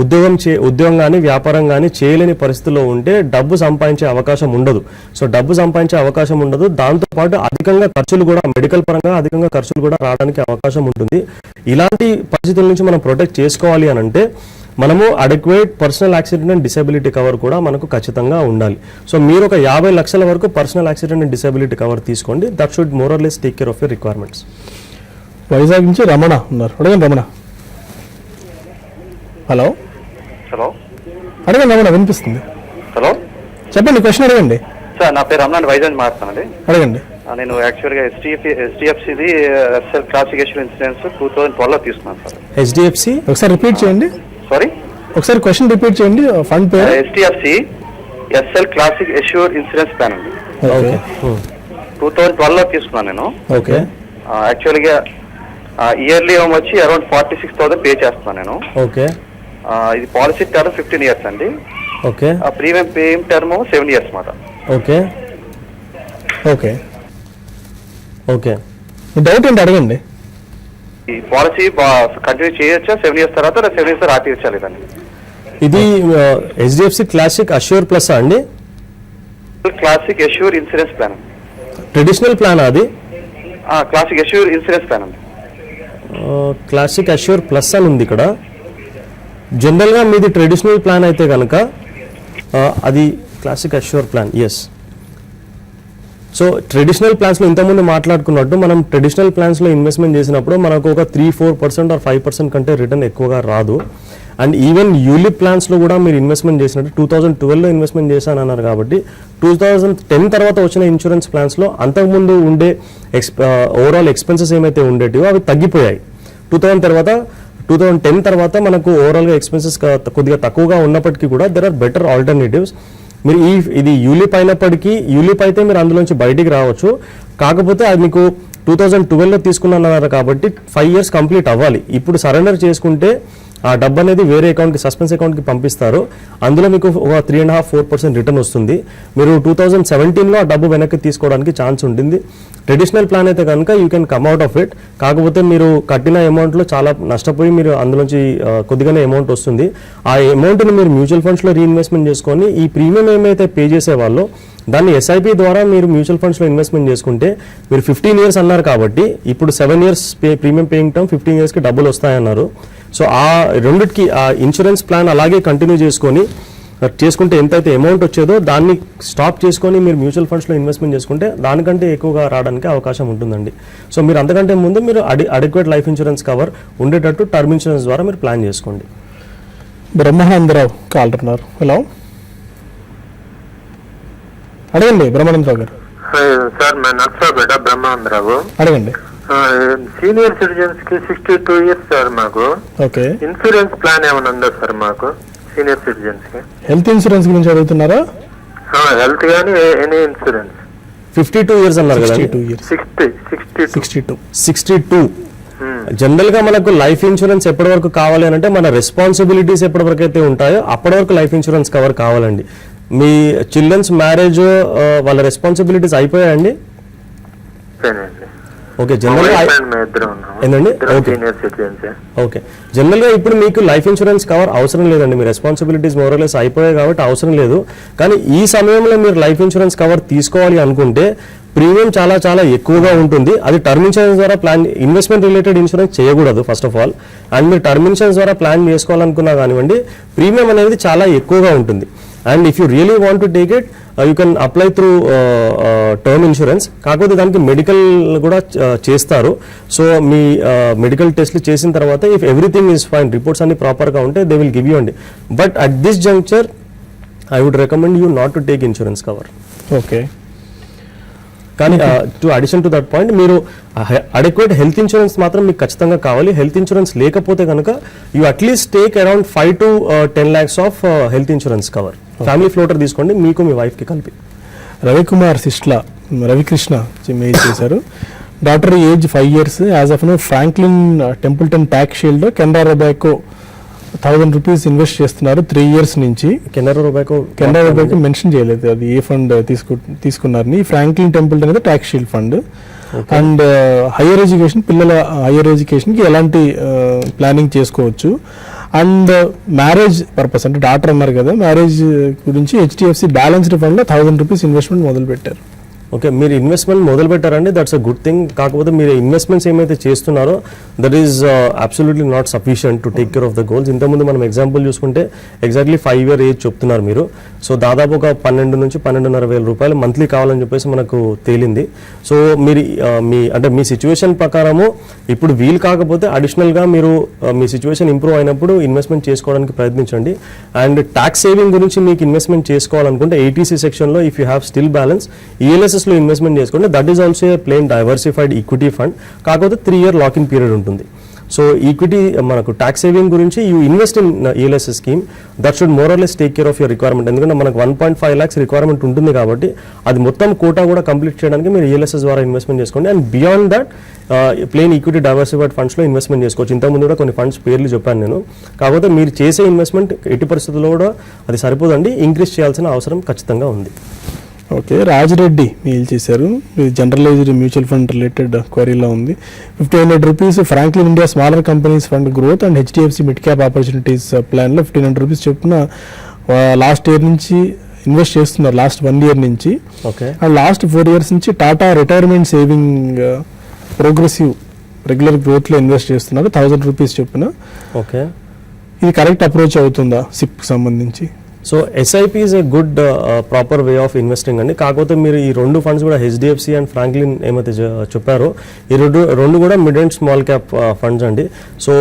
Speaker 2: ఉద్యోగం కానీ వ్యాపారం కానీ చేయలేని పరిస్థితిలో ఉంటే డబ్బు సంపాదించే అవకాశం ఉండదు. సో డబ్బు సంపాదించే అవకాశం ఉండదు, దాంతోపాటు అధికంగా ఖర్చులు కూడా, మెడికల్ పరంగా అధికంగా ఖర్చులు కూడా రావడానికి అవకాశం ఉంటుంది. ఇలాంటి పరిస్థితుల నుంచి మనం ప్రొటెక్ట్ చేసుకోవాలి అని అంటే మనము adequate personal accident and disability cover కూడా మనకు ఖచ్చితంగా ఉండాలి. సో మీరు ఒక 50 లక్షల వరకు personal accident and disability cover తీసుకోండి. That should more or less take care of your requirements.
Speaker 1: Vizag నుంచి రమణ ఉన్నారు, అడగండి రమణ. హలో అడగండి రమణ, వినిపిస్తుంది.
Speaker 7: హలో
Speaker 1: చెప్పండి, క్వశ్చన్ అడగండి.
Speaker 7: సార్ నా పేరు రమణ, వైజాగ్ మాట్లాడుతానండి.
Speaker 1: అడగండి.
Speaker 7: నేను యాక్చువల్గా హెచ్డిఎఫ్సిది ఎస్ఎల్ క్లాసిక్ ఇన్సూరెన్స్ 2012లో తీసుకున్నాను సార్.
Speaker 2: హెచ్డిఎఫ్సి
Speaker 1: ఒకసారి రిపీట్ చేయండి.
Speaker 7: సారీ,
Speaker 1: ఒకసారి క్వశ్చన్ రిపీట్ చేయండి. ఫండ్ పేరు
Speaker 7: HDFC SL classic assure insurance plan అండి.
Speaker 1: ఓకే.
Speaker 7: 2012లో తీసుకున్నాను నేను.
Speaker 2: ఓకే.
Speaker 7: యాక్చువల్గా ఇయర్లీ వచ్చి అరౌండ్ 46,000 పే చేస్తున్నాను నేను.
Speaker 2: ఓకే.
Speaker 7: ఇది పాలసీ టర్మ్ 15 years అండి.
Speaker 2: Okay.
Speaker 7: Premium paying term 7 years మాట.
Speaker 2: ఓకే.
Speaker 1: Okay
Speaker 2: okay.
Speaker 1: మీ డౌట్ ఏంటి అడగండి.
Speaker 7: ఈ పాలసీ కంటిన్యూ చేయొచ్చా 7 years తర్వాత, 7 years తర్వాత ఆపేయచ్చా దాన్ని?
Speaker 2: ఇది హెచ్డిఎఫ్సి క్లాసిక్ అష్యూర్ ప్లస్ అండి,
Speaker 7: classic assure insurance plan.
Speaker 2: Traditional plan అది?
Speaker 7: క్లాసిక్ ఎష్యూర్ ఇన్సూరెన్స్ ప్లాన్ అండి.
Speaker 2: క్లాసిక్ అష్యూర్ ప్లస్ అని ఉంది ఇక్కడ. జనరల్గా మీది ట్రెడిషనల్ ప్లాన్ అయితే కనుక అది classic assure plan. Yes. So traditional ప్లాన్స్లో ఇంతకుముందు మాట్లాడుకున్నట్టు మనం ట్రెడిషనల్ ప్లాన్స్లో ఇన్వెస్ట్మెంట్ చేసినప్పుడు మనకు ఒక 3-4% ఆర్ 5% కంటే రిటర్న్ ఎక్కువగా రాదు. అండ్ ఈవెన్ యూలిప్ ప్లాన్స్లో కూడా మీరు ఇన్వెస్ట్మెంట్ చేసినట్టు 2012లో ఇన్వెస్ట్మెంట్ చేశాను అన్నారు కాబట్టి 2010 తర్వాత వచ్చిన ఇన్సూరెన్స్ ప్లాన్స్లో అంతకుముందు ఉండే ఓవరాల్ ఎక్స్పెన్సెస్ ఏమైతే ఉండేటివో అవి తగ్గిపోయాయి. 2010 తర్వాత మనకు ఓవరాల్గా ఎక్స్పెన్సెస్ కొద్దిగా తక్కువగా ఉన్నప్పటికీ కూడా దెర్ ఆర్ బెటర్ ఆల్టర్నేటివ్స్. మీరు ఇది యూలిప్ అయినప్పటికీ, యూలిప్ అయితే మీరు అందులోంచి బయటికి రావచ్చు. కాకపోతే అది మీకు 2012లో తీసుకున్నారు కాబట్టి 5 years కంప్లీట్ అవ్వాలి. ఇప్పుడు సరెండర్ చేసుకుంటే ఆ డబ్బు అనేది వేరే అకౌంట్కి, సస్పెన్స్ అకౌంట్కి పంపిస్తారు. అందులో మీకు ఒక 3.5-4% రిటర్న్ వస్తుంది. మీరు 2017లో ఆ డబ్బు వెనక్కి తీసుకోవడానికి ఛాన్స్ ఉంటుంది. ట్రెడిషనల్ ప్లాన్ అయితే కనుక you can come out of it. కాకపోతే మీరు కట్టిన అమౌంట్లో చాలా నష్టపోయి మీరు అందులోంచి కొద్దిగానే అమౌంట్ వస్తుంది. ఆ అమౌంట్ని మీరు మ్యూచువల్ ఫండ్స్లో రీఇన్వెస్ట్మెంట్ చేసుకొని ఈ ప్రీమియం ఏమైతే పే చేసేవాళ్ళో దాన్ని ఎస్ఐపి ద్వారా మీరు మ్యూచువల్ ఫండ్స్లో ఇన్వెస్ట్మెంట్ చేసుకుంటే మీరు 15 years అన్నారు కాబట్టి ఇప్పుడు 7 years ప్రీమియం పేయింగ్ టర్మ్ 15 yearsకి డబ్బులు వస్తాయన్నారు. సో ఆ రెండిటికి ఆ ఇన్సూరెన్స్ ప్లాన్ అలాగే కంటిన్యూ చేసుకొని చేసుకుంటే ఎంతైతే అమౌంట్ వచ్చేదో దాన్ని స్టాప్ చేసుకొని మీరు మ్యూచువల్ ఫండ్స్లో ఇన్వెస్ట్మెంట్ చేసుకుంటే దానికంటే ఎక్కువగా రావడానికి అవకాశం ఉంటుందండి. సో మీరు అంతకంటే ముందు మీరు అడిక్వేట్ లైఫ్ ఇన్సూరెన్స్ కవర్ ఉండేటట్టు టర్మ్ ఇన్సూరెన్స్ ద్వారా మీరు ప్లాన్ చేసుకోండి.
Speaker 1: బ్రహ్మానందరావు కాలర్ ఉన్నారు. హలో, అడగండి బ్రహ్మానందరావు గారు.
Speaker 8: सर मैं नक्सा बेटा ब्रह्मांद्राव
Speaker 1: అడగండి.
Speaker 8: సీనియర్ సిటిజన్స్ కి 62 ఇయర్స్ సార్. మాకు
Speaker 1: ఓకే,
Speaker 8: ఇన్సూరెన్స్ ప్లాన్ ఏమైనా ఉందా సార్ మాకు సీనియర్ సిటిజన్స్ కి?
Speaker 1: హెల్త్ ఇన్సూరెన్స్ గురించి అడుగుతున్నారా?
Speaker 8: హెల్త్ గానీ ఎనీ ఇన్సూరెన్స్.
Speaker 2: 52 ఇయర్స్ అన్నారు కదా?
Speaker 1: 62 years.
Speaker 2: 62. జనరల్ గా మనకు లైఫ్ ఇన్సూరెన్స్ ఎప్పటి వరకు కావాలి అని అంటే మన రెస్పాన్సిబిలిటీస్ ఎప్పటి వరకు అయితే ఉంటాయో అప్పటి వరకు లైఫ్ ఇన్సూరెన్స్ కవర్ కావాలండి. మీ చిల్డ్రన్స్ మ్యారేజ్ వాళ్ళ రెస్పాన్సిబిలిటీస్ అయిపోయాయండి? ఓకే, జనరల్ గా ఏంటండి? ఓకే, జనరల్ గా ఇప్పుడు మీకు లైఫ్ ఇన్సూరెన్స్ కవర్ అవసరం లేదండి. మీ రెస్పాన్సిబిలిటీస్ మోరలెస్ అయిపోయాయి కాబట్టి అవసరం లేదు. కానీ ఈ సమయంలో మీరు లైఫ్ ఇన్సూరెన్స్ కవర్ తీసుకోవాలి అనుకుంటే ప్రీమియం చాలా చాలా ఎక్కువగా ఉంటుంది. అది టర్మ్ ఇన్సూరెన్స్ ద్వారా ప్లాన్, ఇన్వెస్ట్మెంట్ రిలేటెడ్ ఇన్సూరెన్స్ చేయకూడదు ఫస్ట్ ఆఫ్ ఆల్. అండ్ మీరు టర్మ్ ఇన్సూరెన్స్ ద్వారా ప్లాన్ చేసుకోవాలనుకున్నా కానివ్వండి, ప్రీమియం అనేది చాలా ఎక్కువగా ఉంటుంది. And if you really want to take it you can apply through term insurance. కాకపోతే దానికి మెడికల్ కూడా చేస్తారు. సో మీ మెడికల్ టెస్ట్లు చేసిన తర్వాత if everything is fine, reports అన్ని ప్రాపర్గా ఉంటే దే విల్ గివ్ యూ అండి. But at this juncture I would recommend you not to take insurance cover.
Speaker 1: Okay,
Speaker 2: కానీ to addition to that point మీరు అడిక్వేట్ హెల్త్ ఇన్సూరెన్స్ మాత్రం మీకు ఖచ్చితంగా కావాలి. హెల్త్ ఇన్సూరెన్స్ లేకపోతే కనుక you at least take around 5 to 10 lakhs of health insurance cover. Family floater తీసుకోండి, మీకు మీ వైఫ్కి కలిపి.
Speaker 1: రవికుమార్ సిస్ట్లా రవికృష్ణ మెయిల్ చేశారు. Doctor age 5 years, as of now Franklin Templeton tax shield Canara Robeco 1000 rupees invest చేస్తున్నారు 3 years నుంచి.
Speaker 2: కెనరా రొబాకో
Speaker 1: మెన్షన్ చేయలేదు అది ఏ ఫండ్ తీసుకున్నారని. ఫ్రాంక్లిన్ టెంపుల్టన్ అనేది tax shield fund. And higher education, పిల్లల హైయర్ ఎడ్యుకేషన్కి ఎలాంటి ప్లానింగ్ చేసుకోవచ్చు. అండ్ మ్యారేజ్ పర్పస్ అంటే డాక్టర్ అన్నారు కదా, మ్యారేజ్ గురించి HDFC బ్యాలెన్స్డ్ ఫండ్లో 1000 rupees ఇన్వెస్ట్మెంట్ మొదలు పెట్టారు.
Speaker 2: ఓకే, మీరు ఇన్వెస్ట్మెంట్ మొదలు పెట్టారండి, దట్స్ అ గుడ్ థింగ్. కాకపోతే మీరు ఇన్వెస్ట్మెంట్స్ ఏమైతే చేస్తున్నారో that is absolutely not sufficient to take care of the goals. ఇంతకుముందు మనం ఎగ్జాంపుల్ చూసుకుంటే ఎగ్జాక్ట్లీ 5 year ఏజ్ చెప్తున్నారు మీరు. సో దాదాపు ఒక 12 నుంచి 12,500 రూపాయలు మంత్లీ కావాలని చెప్పేసి మనకు తేలింది. సో మీరు మీ సిచ్యువేషన్ ప్రకారము ఇప్పుడు వీలు కాకపోతే అడిషనల్గా మీరు మీ సిచ్యువేషన్ ఇంప్రూవ్ అయినప్పుడు ఇన్వెస్ట్మెంట్ చేసుకోవడానికి ప్రయత్నించండి. అండ్ ట్యాక్స్ సేవింగ్ గురించి మీకు ఇన్వెస్ట్మెంట్ చేసుకోవాలనుకుంటే 80C సెక్షన్లో if you have still balance ELSSలో ఇన్వెస్ట్మెంట్ చేసుకోండి. That is also a plain diversified equity fund. కాకపోతే 3 year లాక్ ఇన్ పీరియడ్ ఉంటుంది. సో ఈక్విటీ మనకు ట్యాక్స్ సేవింగ్ గురించి you invest in ELSS scheme that should more or less take care of your requirement. ఎందుకంటే మనకు 1.5 lakhs requirement ఉంటుంది కాబట్టి అది మొత్తం కోటా కూడా కంప్లీట్ చేయడానికి మీరు ELSS ద్వారా ఇన్వెస్ట్మెంట్ చేసుకోండి. And beyond that plain equity diversified ఫండ్స్లో ఇన్వెస్ట్మెంట్ చేసుకోవచ్చు. ఇంతకుముందు కూడా కొన్ని ఫండ్స్ పేర్లు చెప్పాను నేను. కాకపోతే మీరు చేసే ఇన్వెస్ట్మెంట్ ఎట్టి పరిస్థితుల్లో కూడా అది సరిపోదండి, ఇంక్రీజ్ చేయాల్సిన అవసరం ఖచ్చితంగా ఉంది.
Speaker 1: ఓకే, రాజిరెడ్డి మెయిల్ చేశారు. ఇది జనరలైజ్డ్ మ్యూచువల్ ఫండ్ రిలేటెడ్ క్వరీలో ఉంది. 1,500 rupees Franklin India smaller companies fund growth and HDFC mid cap opportunities ప్లాన్లో 1,500 rupees చొప్పున లాస్ట్ ఇయర్ నుంచి ఇన్వెస్ట్ చేస్తున్నారు, లాస్ట్ 1 year నుంచి.
Speaker 2: ఓకే,
Speaker 1: అండ్ లాస్ట్ 4 years నుంచి Tata retirement saving progressive regular గ్రోత్లో ఇన్వెస్ట్ చేస్తున్నారు 1,000 rupees చొప్పున.
Speaker 2: ఓకే,
Speaker 1: ఇది కరెక్ట్ అప్రోచ్ అవుతుందా SIP సంబంధించి?
Speaker 2: So SIP is a good proper way of investing అండి. కాకపోతే మీరు ఈ 2 funds కూడా HDFC అండ్ ఫ్రాంక్లిన్ ఏమైతే చెప్పారో ఈ రెండు కూడా mid and small cap funds అండి. సో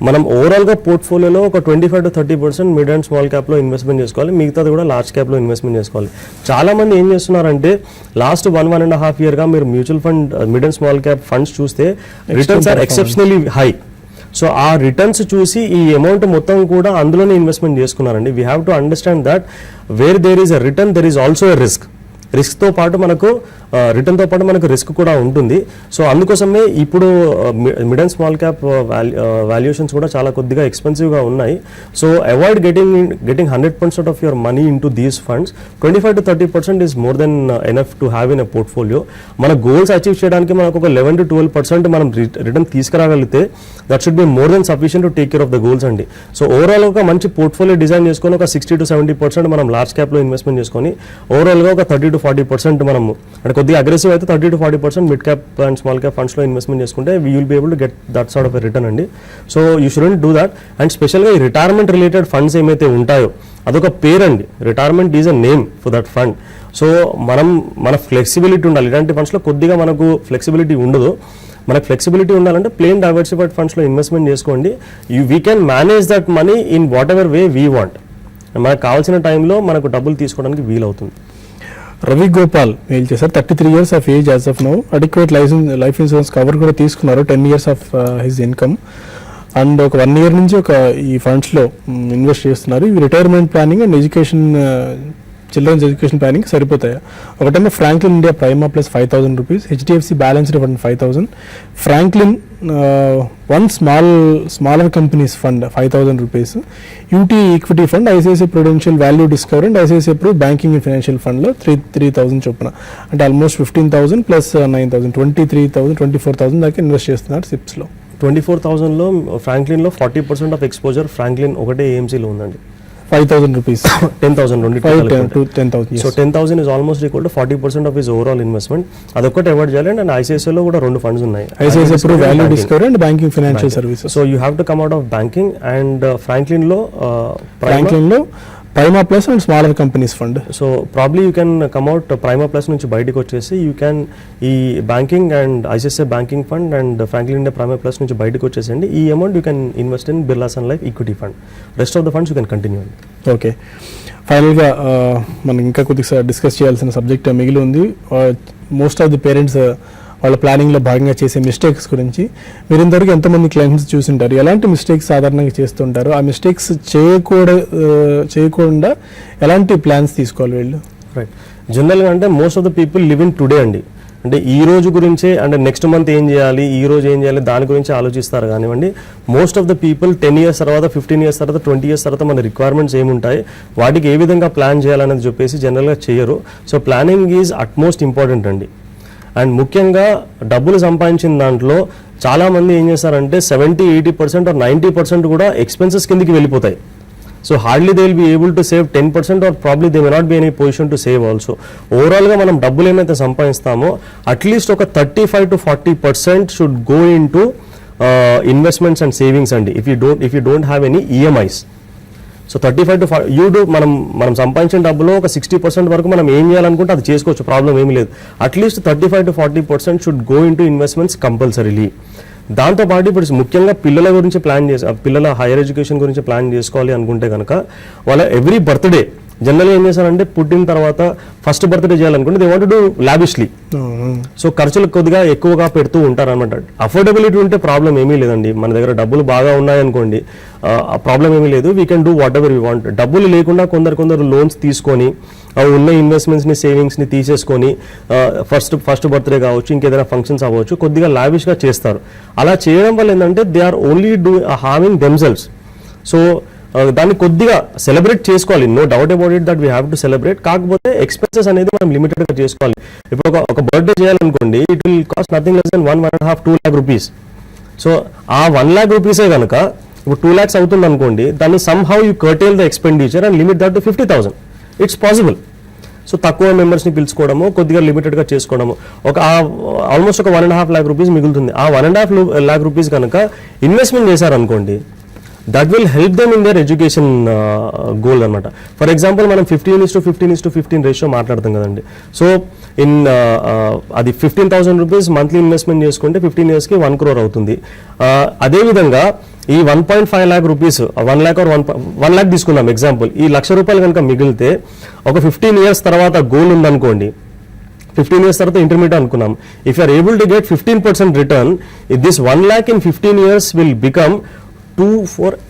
Speaker 2: మనం ఓవరాల్గా పోర్ట్ఫోలియోలో ఒక 25 to 30% మిడ్ అండ్ స్మాల్ క్యాప్లో ఇన్వెస్ట్మెంట్ చేసుకోవాలి, మిగతాది కూడా లార్జ్ క్యాప్లో ఇన్వెస్ట్మెంట్ చేసుకోవాలి. చాలామంది ఏం చేస్తున్నారంటే లాస్ట్ 1.5 yearగా మీరు mutual fund mid and small cap funds చూస్తే returns are exceptionally high. So ఆ రిటర్న్స్ చూసి ఈ అమౌంట్ మొత్తం కూడా అందులోనే ఇన్వెస్ట్మెంట్ చేసుకున్నారండి. We have to understand that where there is a return there is also a రిస్క్తో పాటు మనకు రిటర్న్తో పాటు మనకు రిస్క్ కూడా ఉంటుంది. సో అందుకోసమే ఇప్పుడు mid and small cap valuations కూడా చాలా కొద్దిగా ఎక్స్పెన్సివ్గా ఉన్నాయి. So avoid getting 100% of your money into these funds. 25 to 30% is more than enough to have in a portfolio. మన గోల్స్ అచీవ్ చేయడానికి మనకు ఒక 11 to 12% మనం రిటర్న్ తీసుకురాగలిగితే that should be more than sufficient to take care of the goals అండి. So overall ఒక మంచి portfolio design చేసుకొని ఒక 60 to 70% మనం లార్జ్ క్యాప్లో ఇన్వెస్ట్మెంట్ చేసుకొని ఓవరాల్గా ఒక 30 to 40% మనము అంటే కొద్దిగా అగ్రెసివ్ అయితే 30 to 40% mid cap and small cap ఫండ్స్లో ఇన్వెస్ట్మెంట్ చేసుకుంటే we will be able to get that sort of a return అండి. So you shouldn't do that. And స్పెషల్గా ఈ రిటైర్మెంట్ రిలేటెడ్ ఫండ్స్ ఏమైతే ఉంటాయో అదొక పేరండి. Retirement is a name for that fund. So మన ఫ్లెక్సిబిలిటీ ఉండాలి. ఇలాంటి ఫండ్స్లో కొద్దిగా మనకు ఫ్లెక్సిబిలిటీ ఉండదు. మనకు ఫ్లెక్సిబిలిటీ ఉండాలంటే ప్లెయిన్ డైవర్సిఫైడ్ ఫండ్స్లో ఇన్వెస్ట్మెంట్ చేసుకోండి. We can manage that money in what ever way we want. మనకు కావాల్సిన టైంలో మనకు డబ్బులు తీసుకోవడానికి వీలవుతుంది.
Speaker 1: రవి గోపాల్ మెయిల్ చేశారు. 33 years of age as of now, adequate life insurance cover కూడా తీసుకున్నారు, 10 years of his income, and ఒక 1 year నుంచి ఈ ఫండ్స్లో ఇన్వెస్ట్ చేస్తున్నారు. ఇవి retirement planning and education, children's education planning సరిపోతాయా? ఒకటేమో Franklin India Prima Plus 5,000 rupees, HDFC balanced fund 5,000, Franklin one smaller companies fund 5,000 rupees, UTI equity fund, ICICI Prudential value discover and ICICI Pru banking and financial ఫండ్లో 3,000 చొప్పున, అంటే almost 15,000 plus 9,000, 23,000 24,000 దాకా invest చేస్తున్నారు సిప్స్లో.
Speaker 2: 24,000లో ఫ్రాంక్లిన్లో 40% ఆఫ్ ఎక్స్పోజర్ ఫ్రాంక్లిన్ ఒకటే ఏఎంసీలో ఉందండి.
Speaker 1: 5,000 rupees,
Speaker 2: 10,000
Speaker 1: to 10,000.
Speaker 2: So 10,000 is almost equal to 40% of his overall investment. అదొక్కటి అవాయిడ్ చేయాలి. అండ్ ఐసిఐసిఐలో కూడా 2 funds ఉన్నాయి,
Speaker 1: ICICI Pru value discover and banking financial services.
Speaker 2: So you have to come out of banking. And ఫ్రాంక్లిన్లో
Speaker 1: Prima Plus and smaller companies fund.
Speaker 2: So probably you can come out prima plus నుంచి బయటకు వచ్చేసి you can ఈ banking and ICICI banking fund and Franklin India Prima plus నుంచి బయటకు వచ్చేసండి. ఈ amount you can invest in Birla Sun Life equity fund. Rest of the funds you can continue.
Speaker 1: Okay, ఫైనల్గా మనం ఇంకా కొద్దిగా డిస్కస్ చేయాల్సిన సబ్జెక్ట్ మిగిలి ఉంది. మోస్ట్ ఆఫ్ ది పేరెంట్స్ వాళ్ళ ప్లానింగ్లో భాగంగా చేసే మిస్టేక్స్ గురించి మీరు ఇంతవరకు ఎంతమంది క్లయింట్స్ చూసింటారు? ఎలాంటి మిస్టేక్స్ సాధారణంగా చేస్తుంటారు? ఆ మిస్టేక్స్ చేయకుండా ఎలాంటి ప్లాన్స్ తీసుకోవాలి వీళ్ళు?
Speaker 2: రైట్, జనరల్గా అంటే most of the people live in today అండి. అంటే ఈ రోజు గురించే, అంటే నెక్స్ట్ మంత్ ఏం చేయాలి, ఈ రోజు ఏం చేయాలి, దాని గురించి ఆలోచిస్తారు కానివ్వండి. Most of the people 10 years తర్వాత, 15 years తర్వాత, 20 years తర్వాత మన రిక్వైర్మెంట్స్ ఏముంటాయి, వాటికి ఏ విధంగా ప్లాన్ చేయాలనేది చెప్పేసి జనరల్గా చేయరు. So planning is utmost important అండి. అండ్ ముఖ్యంగా డబ్బులు సంపాదించిన దాంట్లో చాలామంది ఏం చేస్తారంటే 70-80% or 90% కూడా ఎక్స్పెన్సెస్ కిందకి వెళ్ళిపోతాయి. So hardly they will be able to save 10% or probably they may not be any position to save also. ఓవరాల్గా మనం డబ్బులు ఏమైతే సంపాదిస్తామో అట్లీస్ట్ ఒక 35-40% should go into investments and savings అండి. If you don't have any EMIs. So 35 to 40 you do, మనం సంపాదించిన డబ్బులో ఒక 60% వరకు మనం ఏం చేయాలనుకుంటే అది చేసుకోవచ్చు, ప్రాబ్లం ఏమీ లేదు. At least 35-40% should go into investments compulsorily. దాంతోపాటు ఇప్పుడు ముఖ్యంగా పిల్లల గురించి పిల్లల హైయర్ ఎడ్యుకేషన్ గురించి ప్లాన్ చేసుకోవాలి అనుకుంటే కనుక వాళ్ళ ఎవ్రీ బర్త్డే జనరల్గా ఏం చేస్తారంటే పుట్టిన తర్వాత ఫస్ట్ బర్త్డే చేయాలనుకుంటే they want to do lavishly. So ఖర్చులు కొద్దిగా ఎక్కువగా పెడుతూ ఉంటారు అనమాట. అఫోర్డబిలిటీ ఉంటే ప్రాబ్లం ఏమీ లేదండి. మన దగ్గర డబ్బులు బాగా ఉన్నాయనుకోండి, ప్రాబ్లం ఏమీ లేదు. We can do what ever we want. డబ్బులు లేకుండా కొందరు లోన్స్ తీసుకొని ఉన్న ఇన్వెస్ట్మెంట్స్ని సేవింగ్స్ని తీసేసుకొని ఫస్ట్ బర్త్డే కావచ్చు, ఇంకేదైనా ఫంక్షన్స్ అవ్వచ్చు, కొద్దిగా లావిష్గా చేస్తారు. అలా చేయడం వల్ల ఏంటంటే they are only harming themselves. So దాన్ని కొద్దిగా సెలబ్రేట్ చేసుకోవాలి, no doubt about it that we have to celebrate. కాకపోతే ఎక్స్పెన్సెస్ అనేది మనం లిమిటెడ్గా చేసుకోవాలి. ఇప్పుడు ఒక బర్త్డే చేయాలనుకోండి, it will cost nothing less than 1.5-2 lakh rupees. So ఆ 1 lakh rupees కనుక ఇప్పుడు 2 lakhs అవుతుంది అనుకోండి, దాన్ని somehow you curtail the expenditure and limit that to 50,000. It's possible. So తక్కువ మెంబర్స్ని పిలుచుకోవడము, కొద్దిగా లిమిటెడ్గా చేసుకోవడము, ఆల్మోస్ట్ ఒక 1.5 lakh rupees మిగులుతుంది. ఆ 1.5 lakh rupees కనుక ఇన్వెస్ట్మెంట్ చేశారనుకోండి, that will help them in their education goal అనమాట. ఫర్ ఎగ్జాంపుల్ మనం 15:15 రేషియో మాట్లాడతాం కదండి. సో అది 15,000 rupees మంత్లీ ఇన్వెస్ట్మెంట్ చేసుకుంటే 15 yearsకి 1 crore అవుతుంది. అదేవిధంగా ఈ 1.5 lakh rupees, 1 lakh or 1 lakh తీసుకుందాం ఎగ్జాంపుల్. ఈ ₹1,00,000 కనుక మిగిలితే ఒక 15 years తర్వాత గోల్ ఉందనుకోండి, 15 years తర్వాత ఇంటర్మీడియట్ అనుకున్నాం. If you are able to get 15% return, this 1 lakh in 15 years will become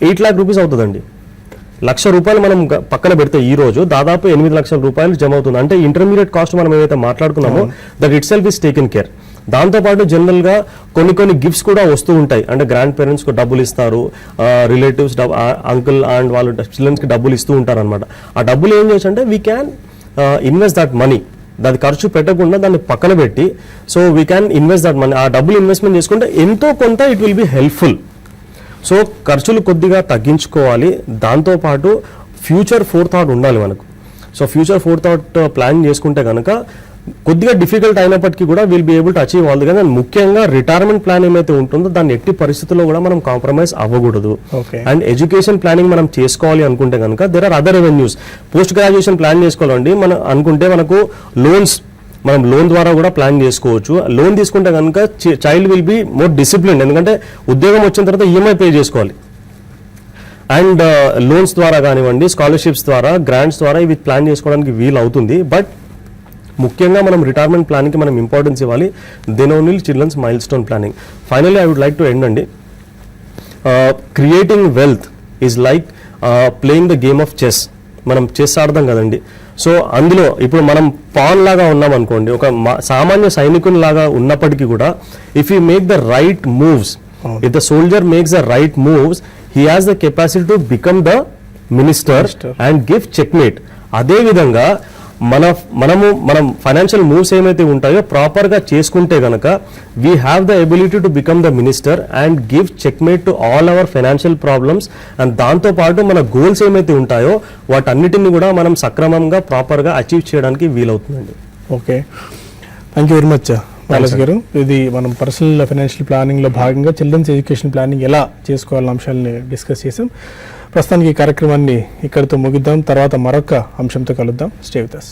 Speaker 2: 8 lakh rupees అవుతుందండి. ₹1,00,000 మనం పక్కన పెడితే ఈ రోజు దాదాపు 8 లక్షల రూపాయలు జమ అవుతుంది. అంటే ఇంటర్మీడియట్ కాస్ట్ మనం ఏదైతే మాట్లాడుకున్నామో that itself is taken care. దాంతోపాటు జనరల్గా కొన్ని గిఫ్ట్స్ కూడా వస్తూ ఉంటాయి. అంటే గ్రాండ్ పేరెంట్స్కి డబ్బులు ఇస్తారు, రిలేటివ్స్ అంకుల్ అండ్ వాళ్ళు చిల్డ్రన్స్కి డబ్బులు ఇస్తూ ఉంటారు అనమాట. ఆ డబ్బులు ఏం చేయొచ్చు అంటే we can invest that money. దాని ఖర్చు పెట్టకుండా దాన్ని పక్కన పెట్టి, so we can invest that money. ఆ డబ్బులు ఇన్వెస్ట్మెంట్ చేసుకుంటే ఎంతో కొంత it will be helpful. So ఖర్చులు కొద్దిగా తగ్గించుకోవాలి. దాంతోపాటు ఫ్యూచర్ ఫోర్ థాట్ ఉండాలి మనకు. So future four thought plan చేసుకుంటే కనుక కొద్దిగా డిఫికల్ట్ అయినప్పటికీ కూడా will be able to achieve all the. కానీ ముఖ్యంగా రిటైర్మెంట్ ప్లాన్ ఏమైతే ఉంటుందో దాన్ని ఎట్టి పరిస్థితుల్లో కూడా మనం కాంప్రమైజ్ అవ్వకూడదు.
Speaker 1: Okay.
Speaker 2: అండ్ ఎడ్యుకేషన్ ప్లానింగ్ మనం చేసుకోవాలి అనుకుంటే కనుక there are other revenues. Post graduation plan చేసుకోవాలండి మనం అనుకుంటే మనకు మనం లోన్ ద్వారా కూడా ప్లాన్ చేసుకోవచ్చు. లోన్ తీసుకుంటే కనుక child will be more discipline, ఎందుకంటే ఉద్యోగం వచ్చిన తర్వాత ఈఎంఐ పే చేసుకోవాలి. అండ్ లోన్స్ ద్వారా కానివ్వండి, స్కాలర్షిప్స్ ద్వారా, గ్రాంట్స్ ద్వారా ఇవి ప్లాన్ చేసుకోవడానికి వీలు అవుతుంది. బట్ ముఖ్యంగా మనం రిటైర్మెంట్ ప్లాన్కి మనం ఇంపార్టెన్స్ ఇవ్వాలి. Then only children's milestone planning. Finally I would like to end అండి, creating wealth is like playing the game of chess. మనం చెస్ ఆడదాం కదండి. సో అందులో ఇప్పుడు మనం పాన్ లాగా ఉన్నాం అనుకోండి, ఒక సామాన్య సైనికుని లాగా ఉన్నప్పటికీ కూడా if you make the right moves, if the soldier makes the right moves, he has the capacity to become the minister and give checkmate. అదే విధంగా మనం ఫైనాన్షియల్ మూవ్స్ ఏమైతే ఉంటాయో ప్రాపర్గా చేసుకుంటే కనుక we have the ability to become the minister and give checkmate to all our financial problems. And దాంతోపాటు మన గోల్స్ ఏమైతే ఉంటాయో వాటన్నిటిని కూడా మనం సక్రమంగా ప్రాపర్గా అచీవ్ చేయడానికి వీలవుతుందండి.
Speaker 1: Okay, thank you very much Balaji garu. ఇది మనం పర్సనల్ ఫైనాన్షియల్ ప్లానింగ్లో భాగంగా చిల్డ్రన్స్ ఎడ్యుకేషన్ ప్లానింగ్ ఎలా చేసుకోవాలన్న అంశాలని డిస్కస్ చేసాం. ప్రస్తుతానికి ఈ కార్యక్రమాన్ని ఇక్కడితో ముగిద్దాం. తర్వాత మరొక అంశంతో కలుద్దాం. Stay with us.